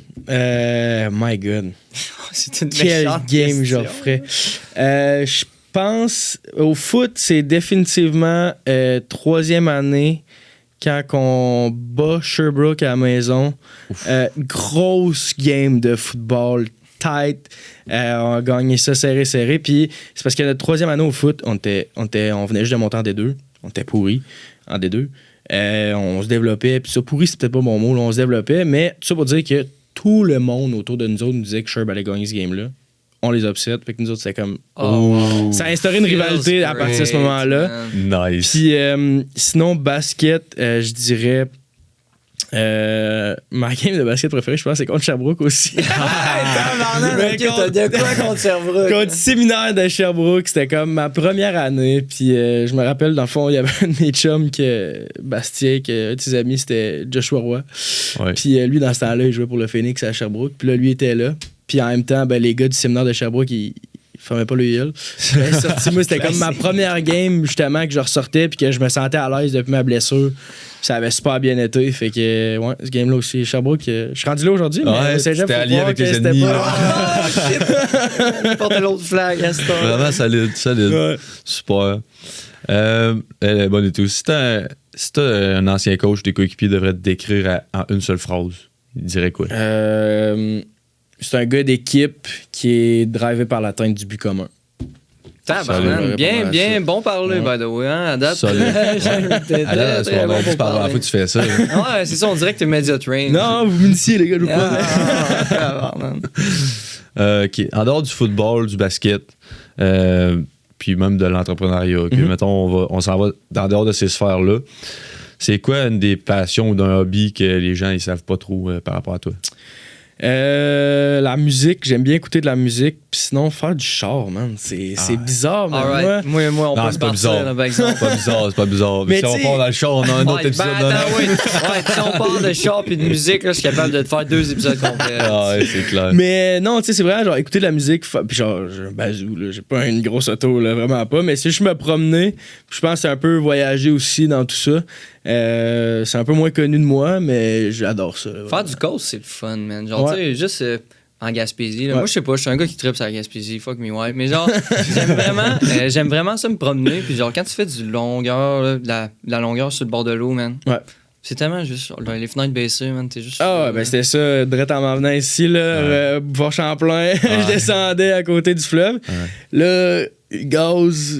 My God! C'est une Quel game je ferais? Je pense, au foot, c'est définitivement troisième année quand on bat Sherbrooke à la maison. Grosse game de football, tight. On a gagné ça serré. Puis c'est parce que notre troisième année au foot, on venait juste de monter en D2. On était pourris en D2. On se développait. Puis ça, pourri, c'est peut-être pas mon mot. Là, on se développait. Mais tout ça pour dire que tout le monde autour de nous autres nous disait que Sherb allait gagner ce game-là. On les upset. Fait que nous autres, c'était comme... Ça a instauré une rivalité à partir de ce moment-là. Nice. Puis sinon, basket, je dirais... ma game de basket préférée, je pense, c'est contre Sherbrooke aussi. T'as de quoi contre Sherbrooke? Contre séminaire de Sherbrooke, c'était comme ma première année. Puis je me rappelle, dans le fond, il y avait un de mes chums, Bastien, un de ses amis, c'était Joshua Roy. Ouais. Puis lui, dans ce temps-là, il jouait pour le Phoenix à Sherbrooke. Puis là, lui était là. Puis en même temps, ben, les gars du séminaire de Sherbrooke, ils fermaient pas le gueule. Moi, c'était comme ma première game, justement, que je ressortais puis que je me sentais à l'aise depuis ma blessure. Ça avait super bien été. Fait que, ouais, ce game-là aussi, Sherbrooke, je suis rendu là aujourd'hui, mais c'est c'était allié avec les ennemis. Il portait l'autre flag à ce temps. Vraiment solide. Ouais. Super. Elle est bonne et tout. Si t'as un ancien coach, tes coéquipiers devraient te décrire en une seule phrase, il dirait quoi? C'est un gars d'équipe qui est drivé par l'atteinte du but commun. Bien bon parler, by the way. Hein, à date. À date, c'est bon parler. La fois tu fais ça. Ouais, c'est ça, on dirait que t'es media train. Non, vous m'initiez, les gars, je pas. OK. En dehors du football, du basket, puis même de l'entrepreneuriat, mettons, on s'en va en dehors de ces sphères-là. C'est quoi une des passions ou d'un hobby que les gens ils savent pas trop par rapport à toi? La musique, j'aime bien écouter de la musique. Puis sinon, faire du char, man, c'est bizarre, mais moi, on peut c'est pas bizarre. Là, par exemple. C'est pas bizarre. Mais si on part dans le char, on a un autre épisode. Si on parle de char puis de musique, là, je suis capable de te faire 2 épisodes complets. Ouais, c'est clair. Mais non, tu sais, c'est vrai, genre, écouter de la musique, puis genre, j'ai un bazou, là, j'ai pas une grosse auto, là, vraiment pas. Mais si je me promenais, je pense que c'est un peu voyager aussi dans tout ça. C'est un peu moins connu de moi, mais j'adore ça. Là, faire du coast, c'est le fun, man. Genre, tu sais, juste en Gaspésie. Là. Moi, je sais pas, je suis un gars qui tripe sur la Gaspésie. Fuck me, ouais. Mais genre, j'aime vraiment ça me promener. Puis genre, quand tu fais du longueur, là, la longueur sur le bord de l'eau, man. Ouais. C'est tellement juste les fenêtres baissées, man. T'es juste. Ah ouais, ben c'était ça. Direct en m'en venant ici, là, Bois Champlain, je descendais à côté du fleuve. Là, gaz.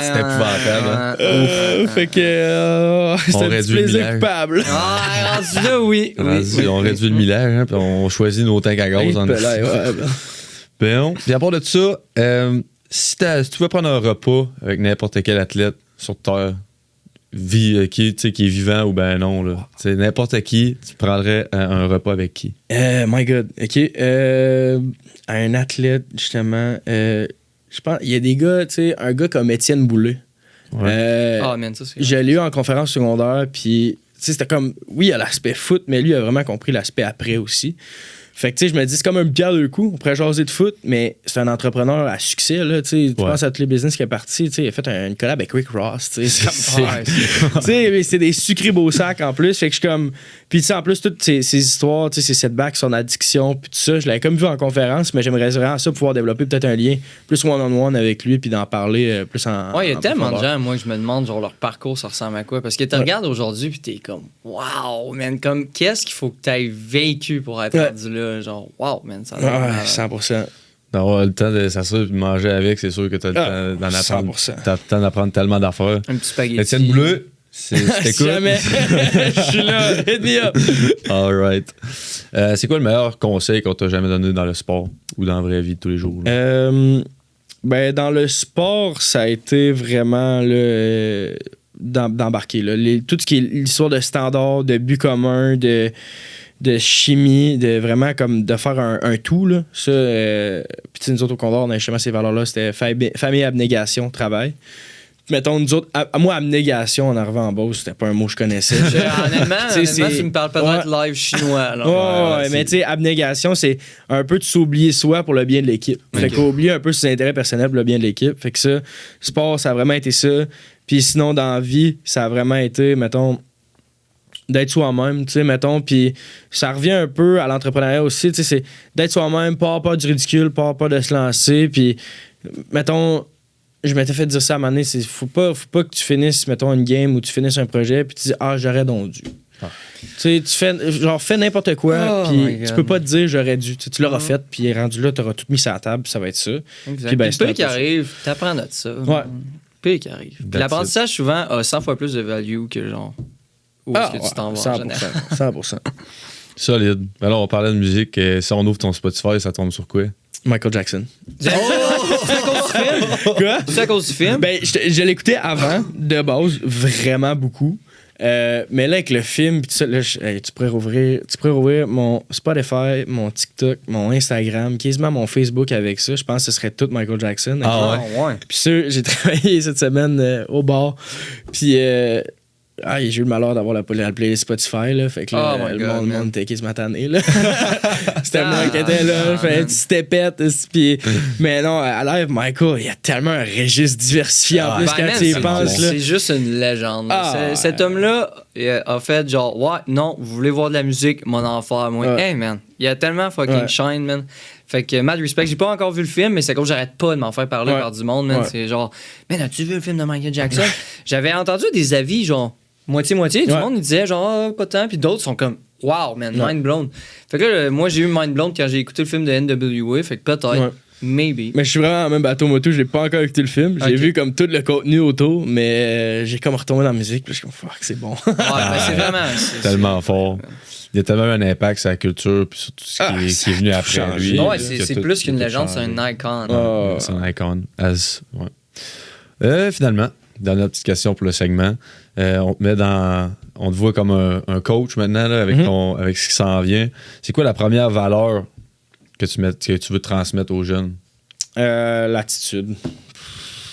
C'était épouvantable. Fait que c'était un petit plaisir coupable. Rendu là, oui. On réduit le millage, hein, puis on choisit nos tanks à gaz. Puis à part de ça, si tu veux prendre un repas avec n'importe quel athlète sur Terre, qui est vivant ou ben non, là. N'importe qui, tu prendrais un repas avec qui? My God. OK. Un athlète, justement. Je pense, il y a des gars, tu sais, un gars comme Étienne Boulay. Man, ça, c'est... Je l'ai eu en conférence secondaire, puis c'était comme, oui, il y a l'aspect foot, mais lui, il a vraiment compris l'aspect après aussi. Fait que, tu sais, je me dis, c'est comme un pierre deux coups. On pourrait jaser de foot, mais c'est un entrepreneur à succès, là. Tu sais, tu penses à tous les business qui est parti. Tu sais, il a fait une collab avec Rick Ross. Tu sais, tu sais, c'est des sucrés beaux sacs en plus. Fait que je suis comme. Puis, tu sais, en plus, toutes ces histoires, tu sais, ces setbacks, son addiction, puis tout ça, je l'avais comme vu en conférence, mais j'aimerais vraiment ça pouvoir développer peut-être un lien plus one-on-one avec lui, puis d'en parler plus en. Ouais, il y a tellement de gens, moi, que je me demande, genre, leur parcours, ça ressemble à quoi. Parce que tu regardes aujourd'hui, puis t'es comme, wow, man, comme, qu'est-ce qu'il faut que tu aies vécu pour être rendu là? Genre, wow, man, ça a 100%. D'avoir le temps de s'asseoir et de manger avec, c'est sûr que tu as le temps d'en apprendre. 100%. T'as le temps d'apprendre tellement d'affaires. Un petit spaghetti. Étienne Bouleux, c'était cool. Jamais. Je suis là. Hit me up. All right. C'est quoi le meilleur conseil qu'on t'a jamais donné dans le sport ou dans la vraie vie de tous les jours? Ben, dans le sport, ça a été vraiment d'embarquer. Tout ce qui est l'histoire de standard, de but commun, de chimie, de vraiment comme de faire un tout. Là. Ça, puis nous autres au Condor, on a justement ces valeurs-là, c'était famille, abnégation, travail. Mettons, nous autres, moi, abnégation en arrivant en Beauce, c'était pas un mot que je connaissais. Honnêtement, tu me parles pas de live chinois. Ouais, mais tu sais, abnégation, c'est un peu de s'oublier soi pour le bien de l'équipe. Fait qu'oublier un peu ses intérêts personnels pour le bien de l'équipe. Fait que ça, sport, ça a vraiment été ça. Puis sinon, dans la vie, ça a vraiment été, mettons, d'être soi-même, tu sais, mettons, puis ça revient un peu à l'entrepreneuriat aussi, tu sais, c'est d'être soi-même, pas avoir peur du ridicule, pas avoir peur de se lancer, puis, mettons, je m'étais fait dire ça à un moment donné, c'est faut pas que tu finisses, mettons, une game ou tu finisses un projet, puis tu dis, j'aurais donc dû. Tu sais, fais n'importe quoi, puis tu peux pas te dire, j'aurais dû. Tu l'auras fait, puis rendu là, t'auras tout mis sur la table, puis ça va être ça. Exact. Puis, ben, peu qui arrive, t'apprends de ça. Ouais. Peu qui arrive. Puis l'apprentissage, souvent, a 100 fois plus de value que genre... Où est-ce que tu t'en vas 100%. Solide. Alors, on parlait de musique. Si on ouvre ton Spotify, ça tombe sur quoi? Michael Jackson. C'est à cause du film? Quoi? C'est à cause du film? Ben, je l'écoutais avant, de base, vraiment beaucoup. Mais là, avec le film, pis ça, là, tu pourrais rouvrir mon Spotify, mon TikTok, mon Instagram, quasiment mon Facebook avec ça. Je pense que ce serait tout Michael Jackson. Ouais. Puis ça, j'ai travaillé cette semaine au bar. Puis j'ai eu le malheur d'avoir la playlist Spotify, là. Fait que là, le monde était quasiment tanné, là. C'était moi qui était là, fait un petit stepette. Mais non, à live, Michael, il y a tellement un registre diversifié en plus quand tu y penses, là. C'est juste une légende. Cet homme-là a fait genre, non, vous voulez voir de la musique, mon enfant, moi. Hey, man, il y a tellement fucking shine, man. Fait que, mad respect, j'ai pas encore vu le film, mais c'est comme j'arrête pas de m'en faire parler par du monde, man. C'est genre, man, as-tu vu le film de Michael Jackson? J'avais entendu des avis, genre, moitié-moitié. Du monde, il disait genre, pas tant. Puis d'autres sont comme, wow, man, mind blown. Fait que là, moi, j'ai eu mind blown quand j'ai écouté le film de NWA. Fait que peut-être, maybe. Mais je suis vraiment en même bateau moto. J'ai pas encore écouté le film. J'ai vu comme tout le contenu autour, mais j'ai comme retombé dans la musique. Puis je suis comme, fuck, c'est bon. Ouais, ben c'est vraiment. Tellement fort. Il y a tellement un impact sur la culture puis sur tout ce qui est venu après lui. Ouais, c'est plus qu'une légende, c'est un icon. C'est un icon. Finalement, dernière petite question pour le segment. On te voit comme un coach maintenant là, avec ce qui s'en vient. C'est quoi la première valeur que tu veux transmettre aux jeunes? L'attitude.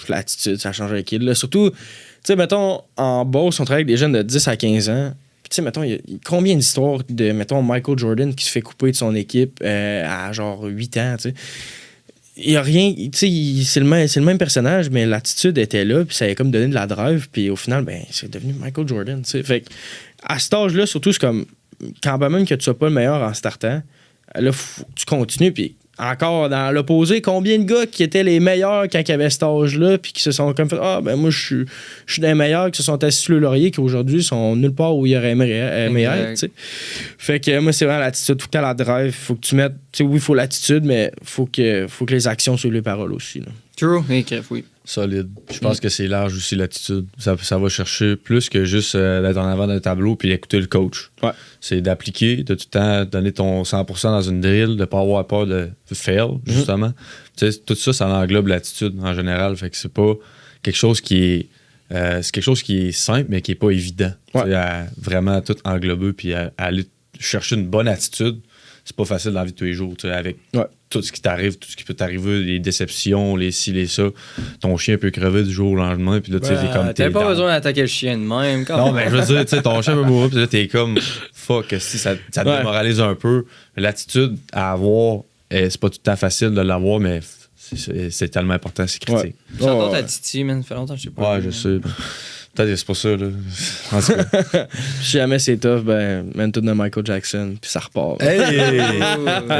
L'attitude, ça change avec il. Surtout, tu sais, mettons, en Beauce, on travaille avec des jeunes de 10 à 15 ans. Puis, tu sais, mettons, il y a combien d'histoires de, mettons, Michael Jordan qui se fait couper de son équipe à genre 8 ans, tu sais. Il n'y a rien, tu sais, c'est le même personnage, mais l'attitude était là, puis ça a comme donné de la drive, puis au final, ben, c'est devenu Michael Jordan, tu sais. Fait à cet âge-là, surtout, c'est comme, quand même que tu sois pas le meilleur en startant, là, tu continues, puis encore dans l'opposé, combien de gars qui étaient les meilleurs quand ils avaient cet âge-là, puis qui se sont comme fait, moi, je suis des meilleurs, qui se sont assis sur le laurier, qui aujourd'hui sont nulle part où ils auraient aimé être, tu sais. Fait que moi, c'est vraiment l'attitude. Faut que tu aies la drive, faut que tu mettes, tu sais, oui, il faut l'attitude, mais faut que les actions suivent les paroles aussi, là. True, oui. Solide. Je pense que c'est large aussi, l'attitude. Ça va chercher plus que juste d'être en avant d'un tableau puis d'écouter le coach. Ouais. C'est d'appliquer, de tout le temps donner ton 100% dans une drill, de ne pas avoir peur de fail, justement. Tu sais, tout ça, ça englobe l'attitude en général. Fait que c'est pas quelque chose qui est... c'est quelque chose qui est simple, mais qui est pas évident. Ouais. À vraiment tout englober puis à aller chercher une bonne attitude, c'est pas facile dans la vie de tous les jours. Avec tout ce qui t'arrive, tout ce qui peut t'arriver, les déceptions, les ci, les ça. Ton chien peut crever du jour au lendemain, puis là, tu sais, t'es comme... T'as pas besoin d'attaquer le chien de même. Non, mais je veux dire, tu sais, ton chien peut mourir, puis là, t'es comme, fuck, si ça te démoralise un peu. L'attitude à avoir, c'est pas tout le temps facile de l'avoir, mais c'est tellement important, c'est critique. J'entends ta Titi, man, ça fait longtemps que je sais pas. Ouais, je sais. Peut-être que c'est pour ça, là. En tout cas. Si jamais c'est tough, mène tout de Michael Jackson, puis ça repart. Hey!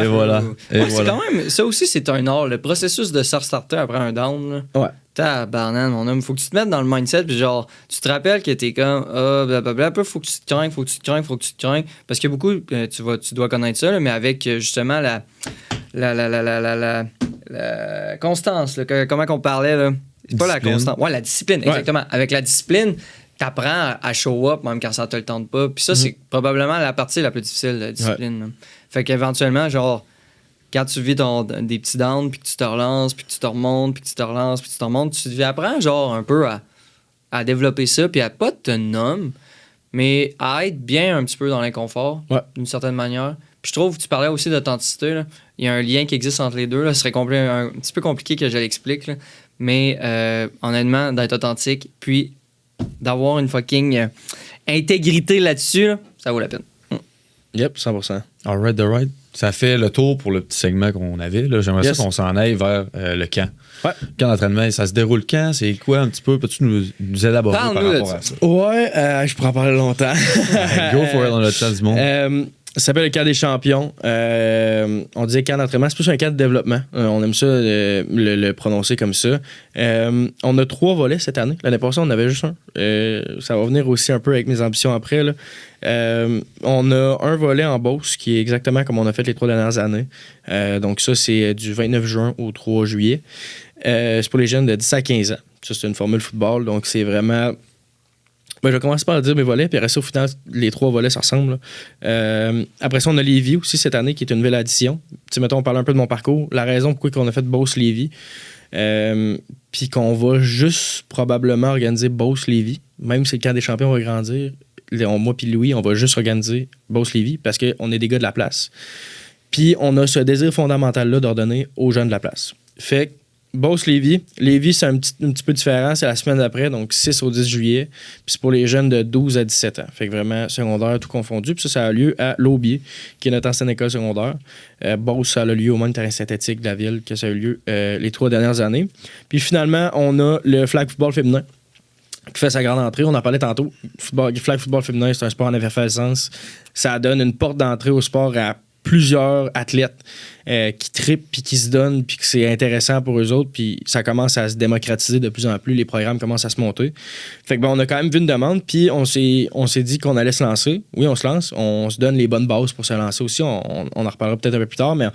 Et voilà. C'est quand même, ça aussi, c'est un art. Le processus de starter après un down, là. Ouais. Tabarnak, mon homme. Faut que tu te mettes dans le mindset, puis genre, tu te rappelles que t'es comme, blablabla. Après, faut que tu te craignes, faut que tu te craignes. Parce que beaucoup, tu dois connaître ça, là, mais avec justement la constance, là, comment qu'on parlait, là. C'est pas la constance. Ouais, la discipline, exactement. Avec la discipline, t'apprends à show up même quand ça te le tente pas. Puis ça, c'est probablement la partie la plus difficile, la discipline. Ouais. Fait qu'éventuellement, genre, quand tu vis des petits downs, puis que tu te relances, puis que tu te remontes, puis que tu te relances, puis que tu te remontes, tu apprends genre un peu à développer ça, puis à pas te nommer, mais à être bien un petit peu dans l'inconfort, d'une certaine manière. Puis je trouve que tu parlais aussi d'authenticité, là. Il y a un lien qui existe entre les deux. Là. Ce serait un petit peu compliqué que je l'explique, là. Mais honnêtement, d'être authentique, puis d'avoir une fucking intégrité là-dessus, là, ça vaut la peine. Yep, 100%. All right. Ça fait le tour pour le petit segment qu'on avait. Là. J'aimerais ça qu'on s'en aille vers le camp. Ouais. Camp d'entraînement, ça se déroule quand? C'est quoi un petit peu? Peux-tu nous élaborer par rapport à ça? Ouais, je pourrais en parler longtemps. Go for it dans le chat du monde. Ça s'appelle le camp des champions. On disait camp d'entraînement. C'est plus un camp de développement. On aime ça, le prononcer comme ça. On a 3 volets cette année. L'année passée, on en avait juste un. Ça va venir aussi un peu avec mes ambitions après, là. On a un volet en Beauce qui est exactement comme on a fait les 3 dernières années. Donc ça, c'est du 29 juin au 3 juillet. C'est pour les jeunes de 10 à 15 ans. Ça, c'est une formule football. Donc c'est vraiment... je vais commencer par dire mes volets, puis après ça, au final, les 3 volets, ça ressemble. Après ça, on a Lévis aussi cette année, qui est une nouvelle addition. Tu sais, mettons, on parle un peu de mon parcours. La raison pourquoi on a fait Beauce-Lévis, puis qu'on va juste probablement organiser Beauce-Lévis, même si le camp des champions va grandir, moi puis Louis, on va juste organiser Beauce-Lévis parce qu'on est des gars de la place. Puis on a ce désir fondamental-là d'ordonner aux jeunes de la place. Fait que Beauce-Lévis. Lévis, c'est un petit peu différent. C'est la semaine d'après, donc 6 au 10 juillet. Puis c'est pour les jeunes de 12 à 17 ans. Fait que vraiment secondaire, tout confondu. Puis ça a lieu à l'Aubier, qui est notre ancienne école secondaire. Beauce, ça a lieu au même terrain synthétique de la ville, que ça a eu lieu les 3 dernières années. Puis finalement, on a le flag football féminin qui fait sa grande entrée. On en parlait tantôt. Flag football féminin, c'est un sport en effervescence. Ça donne une porte d'entrée au sport à plusieurs athlètes qui trippent puis qui se donnent puis que c'est intéressant pour eux autres, puis ça commence à se démocratiser de plus en plus, les programmes commencent à se monter. Fait que on a quand même vu une demande, puis on s'est dit qu'on allait se lancer. Oui, on se lance, on se donne les bonnes bases pour se lancer aussi, on en reparlera peut-être un peu plus tard, mais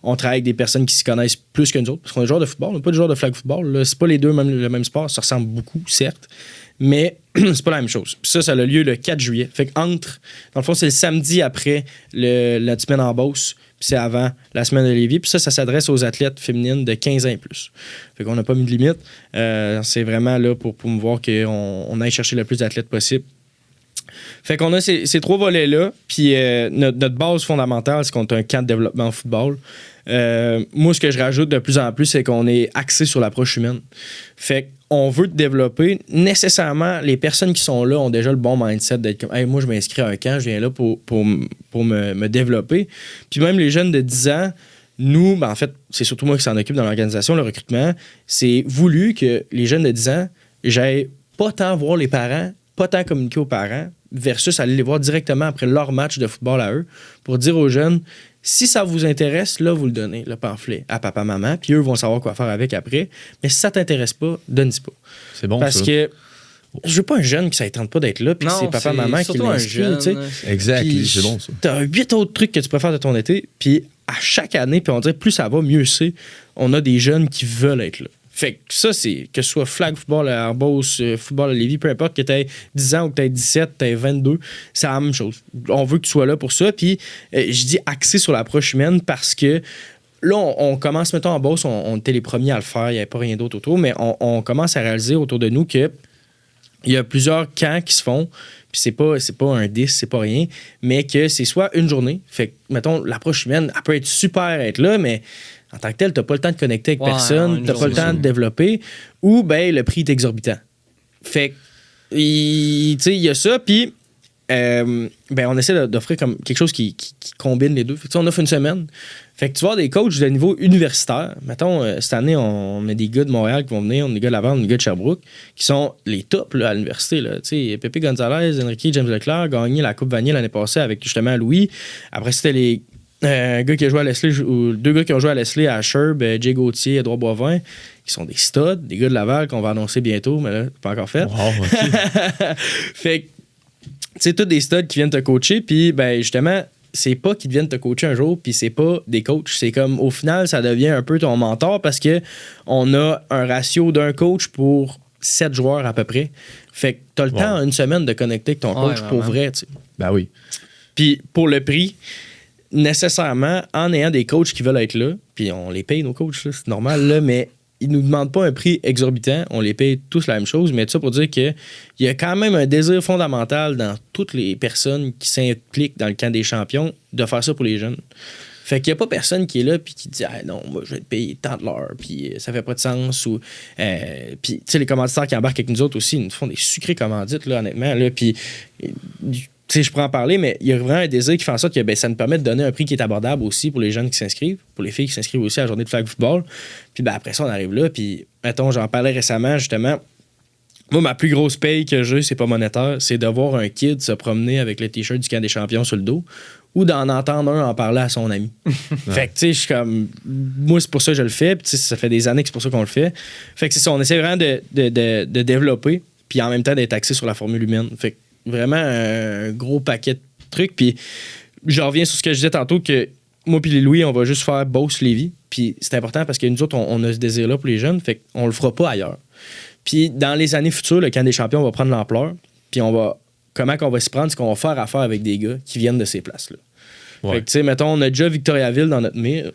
on travaille avec des personnes qui s'y connaissent plus que nous autres, parce qu'on est joueurs de football, on n'est pas des joueurs de flag football, là. C'est pas les deux le même sport, ça ressemble beaucoup, certes, mais c'est pas la même chose. Puis ça a lieu le 4 juillet. Fait que dans le fond, c'est le samedi après la semaine en Beauce, puis c'est avant la semaine de Lévis. Puis ça s'adresse aux athlètes féminines de 15 ans et plus. Fait qu'on n'a pas mis de limite. C'est vraiment là pour promouvoir qu'on aille chercher le plus d'athlètes possible. Fait qu'on a ces 3 volets-là, puis notre base fondamentale, c'est qu'on a un camp de développement en football. Moi, ce que je rajoute de plus en plus, c'est qu'on est axé sur l'approche humaine. Fait qu'on veut développer. Nécessairement, les personnes qui sont là ont déjà le bon mindset d'être comme hey, moi, je m'inscris à un camp, je viens là pour me développer. Puis même les jeunes de 10 ans, nous, en fait, c'est surtout moi qui s'en occupe dans l'organisation, le recrutement. C'est voulu que les jeunes de 10 ans, j'aille pas tant voir les parents, pas tant communiquer aux parents, versus aller les voir directement après leur match de football à eux, pour dire aux jeunes, si ça vous intéresse, là, vous le donnez, le pamphlet, à papa, maman, puis eux vont savoir quoi faire avec après. Mais si ça t'intéresse pas, donne-y pas. C'est bon, parce ça. que je veux pas un jeune qui ne tente pas d'être là, puis c'est papa, maman qui l'inscrit. Exact, c'est bon, ça. T'as 8 autres trucs que tu peux faire de ton été, puis à chaque année, puis on dirait plus ça va, mieux c'est. On a des jeunes qui veulent être là. Fait que ça, c'est que ce soit flag football à Beauce, football à Lévis, peu importe, que t'aies 10 ans ou que t'aies 17, t'aies 22, c'est la même chose. On veut que tu sois là pour ça. Puis je dis axé sur l'approche humaine parce que là, on commence, mettons, en Beauce, on était les premiers à le faire, il n'y avait pas rien d'autre autour, mais on commence à réaliser autour de nous que il y a plusieurs camps qui se font, puis c'est pas un 10, c'est pas rien, mais que c'est soit une journée, fait que, mettons, l'approche humaine, elle peut être super être là, mais en tant que tel, t'as pas le temps de connecter avec personne, t'as pas le temps de développer, ou ben le prix est exorbitant. Fait que, tu sais, il y a ça, puis on essaie d'offrir comme quelque chose qui combine les deux. Fait que, on offre une semaine. Fait que tu vois des coachs de niveau universitaire. Mettons, cette année, on a des gars de Montréal qui vont venir, on a des gars de Laval, on a des gars de Sherbrooke, qui sont les tops là, à l'université. Tu sais, Pepe Gonzalez, Enrique James Leclerc, gagné la Coupe Vanier l'année passée avec justement Louis. Après, c'était les gars qui ont joué à Leslie, ou deux gars qui ont joué à Leslie, à Sherb, Jay Gauthier, Edouard Boivin, qui sont des studs, des gars de Laval qu'on va annoncer bientôt, mais là, pas encore fait. Wow, okay. Fait que, tu sais, tous des studs qui viennent te coacher, puis ben justement, c'est pas qu'ils viennent te coacher un jour, puis c'est pas des coachs. C'est comme, au final, ça devient un peu ton mentor parce que on a un ratio d'un coach pour 7 joueurs à peu près. Fait que t'as le temps, une semaine, de connecter avec ton coach pour vrai, tu sais. Ben oui. Puis pour le prix, nécessairement, en ayant des coachs qui veulent être là, puis on les paye, nos coachs, là, c'est normal, là, mais ils nous demandent pas un prix exorbitant, on les paye tous la même chose, mais tout ça pour dire qu'il y a quand même un désir fondamental dans toutes les personnes qui s'impliquent dans le camp des champions de faire ça pour les jeunes. Fait qu'il n'y a pas personne qui est là puis qui dit non, moi je vais te payer tant de l'heure, puis ça fait pas de sens. Ou puis tu sais, les commanditaires qui embarquent avec nous autres aussi, ils nous font des sucrés commandites, là, honnêtement. Là, puis tu sais, je pourrais en parler, mais il y a vraiment un désir qui fait en sorte que ça nous permet de donner un prix qui est abordable aussi pour les jeunes qui s'inscrivent, pour les filles qui s'inscrivent aussi à la journée de flag football. Puis après ça, on arrive là, puis mettons, j'en parlais récemment, justement. Moi, ma plus grosse paye que j'ai, c'est pas monétaire, c'est de voir un kid se promener avec le t-shirt du camp des champions sur le dos ou d'en entendre un en parler à son ami. Fait que, tu sais, je suis comme... Moi, c'est pour ça que je le fais, puis ça fait des années que c'est pour ça qu'on le fait. Fait que c'est ça, on essaie vraiment de développer, puis en même temps d'être axé sur la formule humaine. Fait que vraiment un gros paquet de trucs. Puis je reviens sur ce que je disais tantôt, que moi puis les Louis, on va juste faire Beauce-Lévis. Puis c'est important parce que nous autres, on a ce désir-là pour les jeunes, fait qu'on le fera pas ailleurs. Puis dans les années futures, le camp des champions va prendre l'ampleur. Puis comment qu'on va s'y prendre, c'est qu'on va faire affaire avec des gars qui viennent de ces places-là. Ouais. Fait que, tu sais, mettons, on a déjà Victoriaville dans notre mire.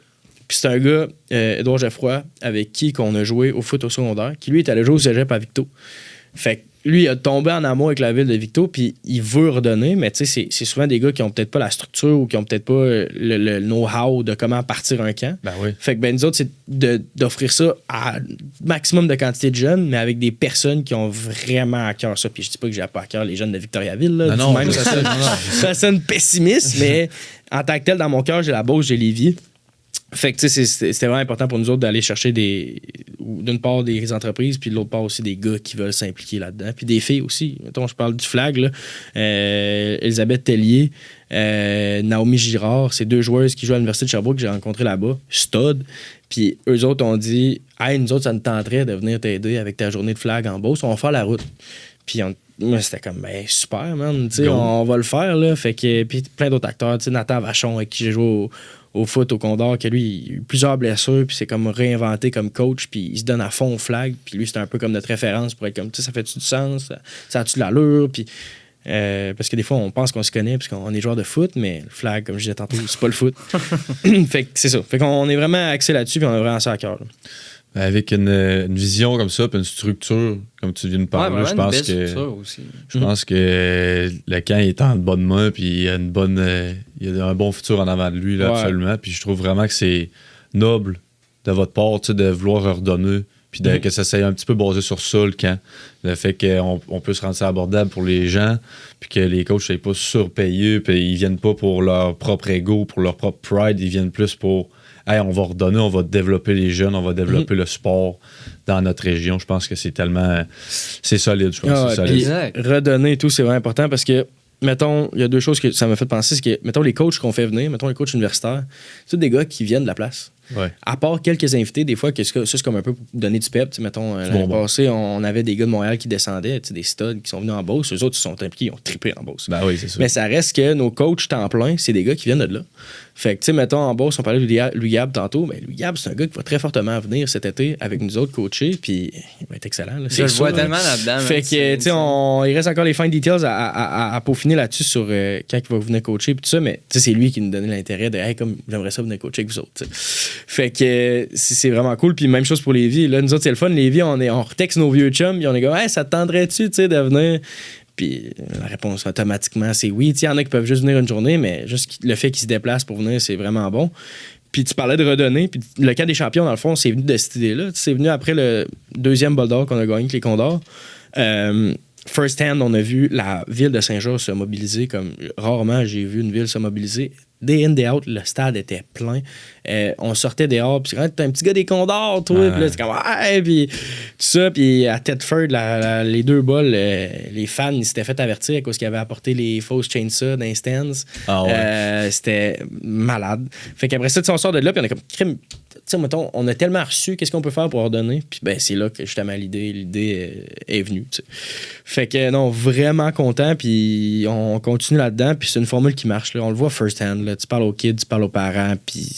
Puis c'est un gars, Édouard Geoffroy, avec qui qu'on a joué au foot au secondaire, qui lui est allé jouer au cégep à Victo. Fait que lui, il a tombé en amour avec la ville de Victo, puis il veut redonner, mais tu sais, c'est souvent des gars qui ont peut-être pas la structure ou qui ont peut-être pas le know-how de comment partir un camp. Ben oui. Fait que nous autres, c'est d'offrir ça à maximum de quantité de jeunes, mais avec des personnes qui ont vraiment à cœur ça. Puis je dis pas que j'ai pas à cœur les jeunes de Victoriaville, là. Non, même, ça sonne pessimiste, mais en tant que tel, dans mon cœur, j'ai la Beauce, j'ai Lévis. Fait que, tu sais, c'était vraiment important pour nous autres d'aller chercher d'une part des entreprises, puis de l'autre part aussi des gars qui veulent s'impliquer là-dedans. Puis des filles aussi. Mettons, je parle du flag, là. Elisabeth Tellier, Naomi Girard, c'est 2 joueuses qui jouent à l'Université de Sherbrooke que j'ai rencontrées là-bas. Stud. Puis eux autres ont dit, hey, nous autres, ça nous tenterait de venir t'aider avec ta journée de flag en Beauce. On va faire la route. Puis moi, c'était comme, ben super, man. Tu sais, on va le faire, là. Fait que, puis plein d'autres acteurs. Tu sais, Nathan Vachon, avec qui j'ai joué au foot au Condor, que lui, il a eu plusieurs blessures, puis c'est comme réinventé comme coach, puis il se donne à fond au flag, puis lui, c'est un peu comme notre référence pour être comme, tu sais, ça fait-tu du sens, ça a-tu de l'allure, puis parce que des fois, on pense qu'on se connaît, parce qu'on est joueur de foot, mais le flag, comme je disais tantôt, c'est pas le foot. Fait que c'est ça. Fait qu'on est vraiment axé là-dessus, puis on a vraiment ça à cœur. Là. Avec une vision comme ça, puis une structure, comme tu viens de parler, je pense que le camp est en bonne main, puis il y a un bon futur en avant de lui, là, absolument. Puis je trouve vraiment que c'est noble de votre part, de vouloir redonner, puis que ça s'est un petit peu basé sur ça, le camp. Le fait qu'on peut se rendre ça abordable pour les gens, puis que les coachs ne soient pas surpayés, puis ils viennent pas pour leur propre ego, pour leur propre pride, ils viennent plus pour... Hey, on va redonner, on va développer les jeunes, on va développer le sport dans notre région. Je pense que c'est tellement... C'est solide, je pense. C'est solide. Redonner et tout, c'est vraiment important parce que, mettons, il y a 2 choses que ça m'a fait penser. C'est que, mettons, les coachs qu'on fait venir, mettons les coachs universitaires, c'est des gars qui viennent de la place. Ouais. À part quelques invités, des fois, ça, c'est comme un peu pour donner du pep. Mettons, l'année passée, on avait des gars de Montréal qui descendaient, des studs qui sont venus en Beauce. Eux autres, ils sont impliqués, ils ont trippé en Beauce. Ben oui, c'est ça. Mais ça reste que nos coachs temps plein, c'est des gars qui viennent de là. Fait que, tu sais, mettons, en Beauce, on parlait de Louis Gab tantôt. Mais Louis Gab, c'est un gars qui va très fortement venir cet été avec nous autres coacher, puis il va être excellent. Là. Je le vois tellement là-dedans. Fait que, tu sais, il reste encore les fine details à peaufiner là-dessus sur quand il va venir coacher, puis tout ça. Mais, tu sais, c'est lui qui nous donnait l'intérêt de, hey, comme j'aimerais ça venir coacher avec vous autres. T'sais. Fait que, c'est vraiment cool. Puis même chose pour Lévis. Là, nous autres, c'est le fun. Lévis, on retexte nos vieux chums, puis on est comme, hey, ça te tendrait-tu, tu sais, de venir. Puis la réponse automatiquement, c'est oui. Il y en a qui peuvent juste venir une journée, mais juste le fait qu'ils se déplacent pour venir, c'est vraiment bon. Puis tu parlais de redonner. Puis le camp des champions, dans le fond, c'est venu de cette idée-là. C'est venu après le 2e bol d'or qu'on a gagné avec les Condors. First hand, on a vu la ville de Saint-Jean se mobiliser comme rarement j'ai vu une ville se mobiliser. Day in, day out, le stade était plein. On sortait dehors, puis t'es un petit gars des Condors, toi. Puis là, c'est comme, ouais, puis tout ça. Puis à Thetford, les 2 bols, les fans, ils s'étaient fait avertir à cause qu'ils avaient apporté les fausses chainsaws dans les stands. C'était malade. Fait qu'après ça, on sort de là, puis on est comme, tu sais, mettons, on a tellement reçu, qu'est-ce qu'on peut faire pour redonner? Puis ben, c'est là que justement l'idée est venue. T'sais. Fait que non, vraiment content, puis on continue là-dedans, puis c'est une formule qui marche. Là. On le voit first hand. Là. Tu parles aux kids, tu parles aux parents, puis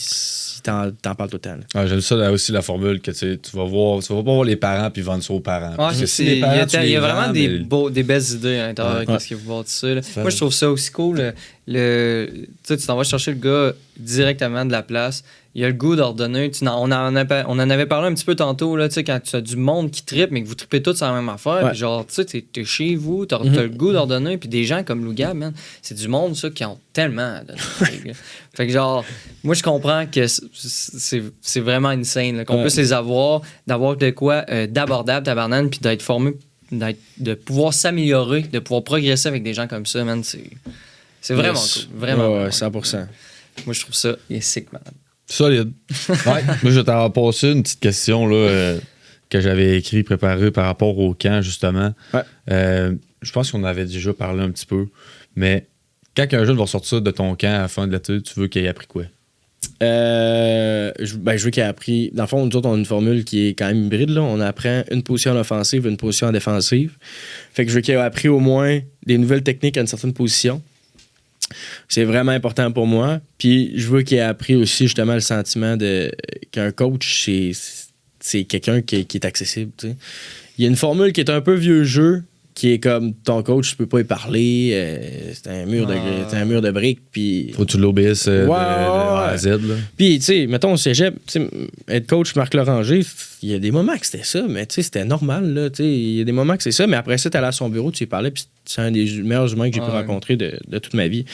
t'en parles tout le temps. J'aime ça là, aussi la formule que tu vas pas voir les parents puis vendre ça aux parents. Ouais, il y a vraiment des belles idées à l'intérieur de ce que vous bâtissez. Moi, je trouve ça aussi cool. Tu t'en vas chercher le gars directement de la place. Il a le goût d'ordonner. On en avait parlé un petit peu tantôt, là, quand tu as du monde qui trippe, mais que vous trippez tous sur la même affaire. Ouais. Puis genre, tu sais, t'es chez vous, t'as le goût d'ordonner. Puis des gens comme Lou Gab, man, c'est du monde, ça, qui ont tellement à donner. Fait que genre, moi, je comprends que c'est vraiment insane, là, qu'on puisse les avoir, d'avoir de quoi d'abordable, tabarnane, puis d'être formé, de pouvoir s'améliorer, de pouvoir progresser avec des gens comme ça, man, c'est vraiment cool. Vraiment. 100%. Moi, je trouve ça sick, man. Solide. Ouais. Moi, je vais t'en passer une petite question là, que j'avais préparée par rapport au camp, justement. Ouais. Je pense qu'on avait déjà parlé un petit peu, mais quand un jeune va sortir de ton camp à la fin de l'été, tu veux qu'il ait appris quoi? Je veux qu'il ait appris. Dans le fond, nous autres, on a une formule qui est quand même hybride. Là. On apprend une position en offensive, une position en défensive. Fait que je veux qu'il ait appris au moins des nouvelles techniques à une certaine position. C'est vraiment important pour moi. Puis je veux qu'il ait appris aussi justement le sentiment qu'un coach, c'est quelqu'un qui est accessible. T'sais. Il y a une formule qui est un peu vieux jeu, qui est comme ton coach, tu peux pas y parler. C'est un mur de briques. Puis faut que tu l'obéisses de A à Z. Puis, tu sais, mettons au cégep, être coach Marc Loranger, il y a des moments que c'était ça, mais tu sais, c'était normal. Il y a des moments que c'est ça, mais après ça, tu allais à son bureau, tu y parlais, puis c'est un des meilleurs humains que j'ai pu rencontrer de toute ma vie.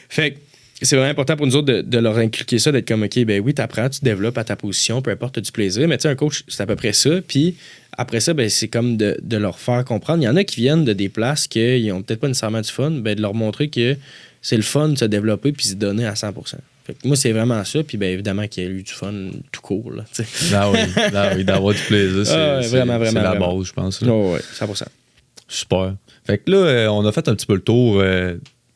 Fait que c'est vraiment important pour nous autres de leur inculquer ça, d'être comme, OK, ben oui, t'apprends, tu développes à ta position, peu importe, t'as du plaisir. Mais tu sais, un coach, c'est à peu près ça. Puis après ça, ben, c'est comme de leur faire comprendre. Il y en a qui viennent de des places qu'ils ont peut-être pas nécessairement du fun, ben, de leur montrer que c'est le fun de se développer puis se donner à 100%. Fait que moi, c'est vraiment ça. Puis ben, évidemment qu'il y a eu du fun tout court. Là, oui, d'avoir du plaisir, c'est vraiment la base, je pense. Oui, 100%. Super. Fait que là, on a fait un petit peu le tour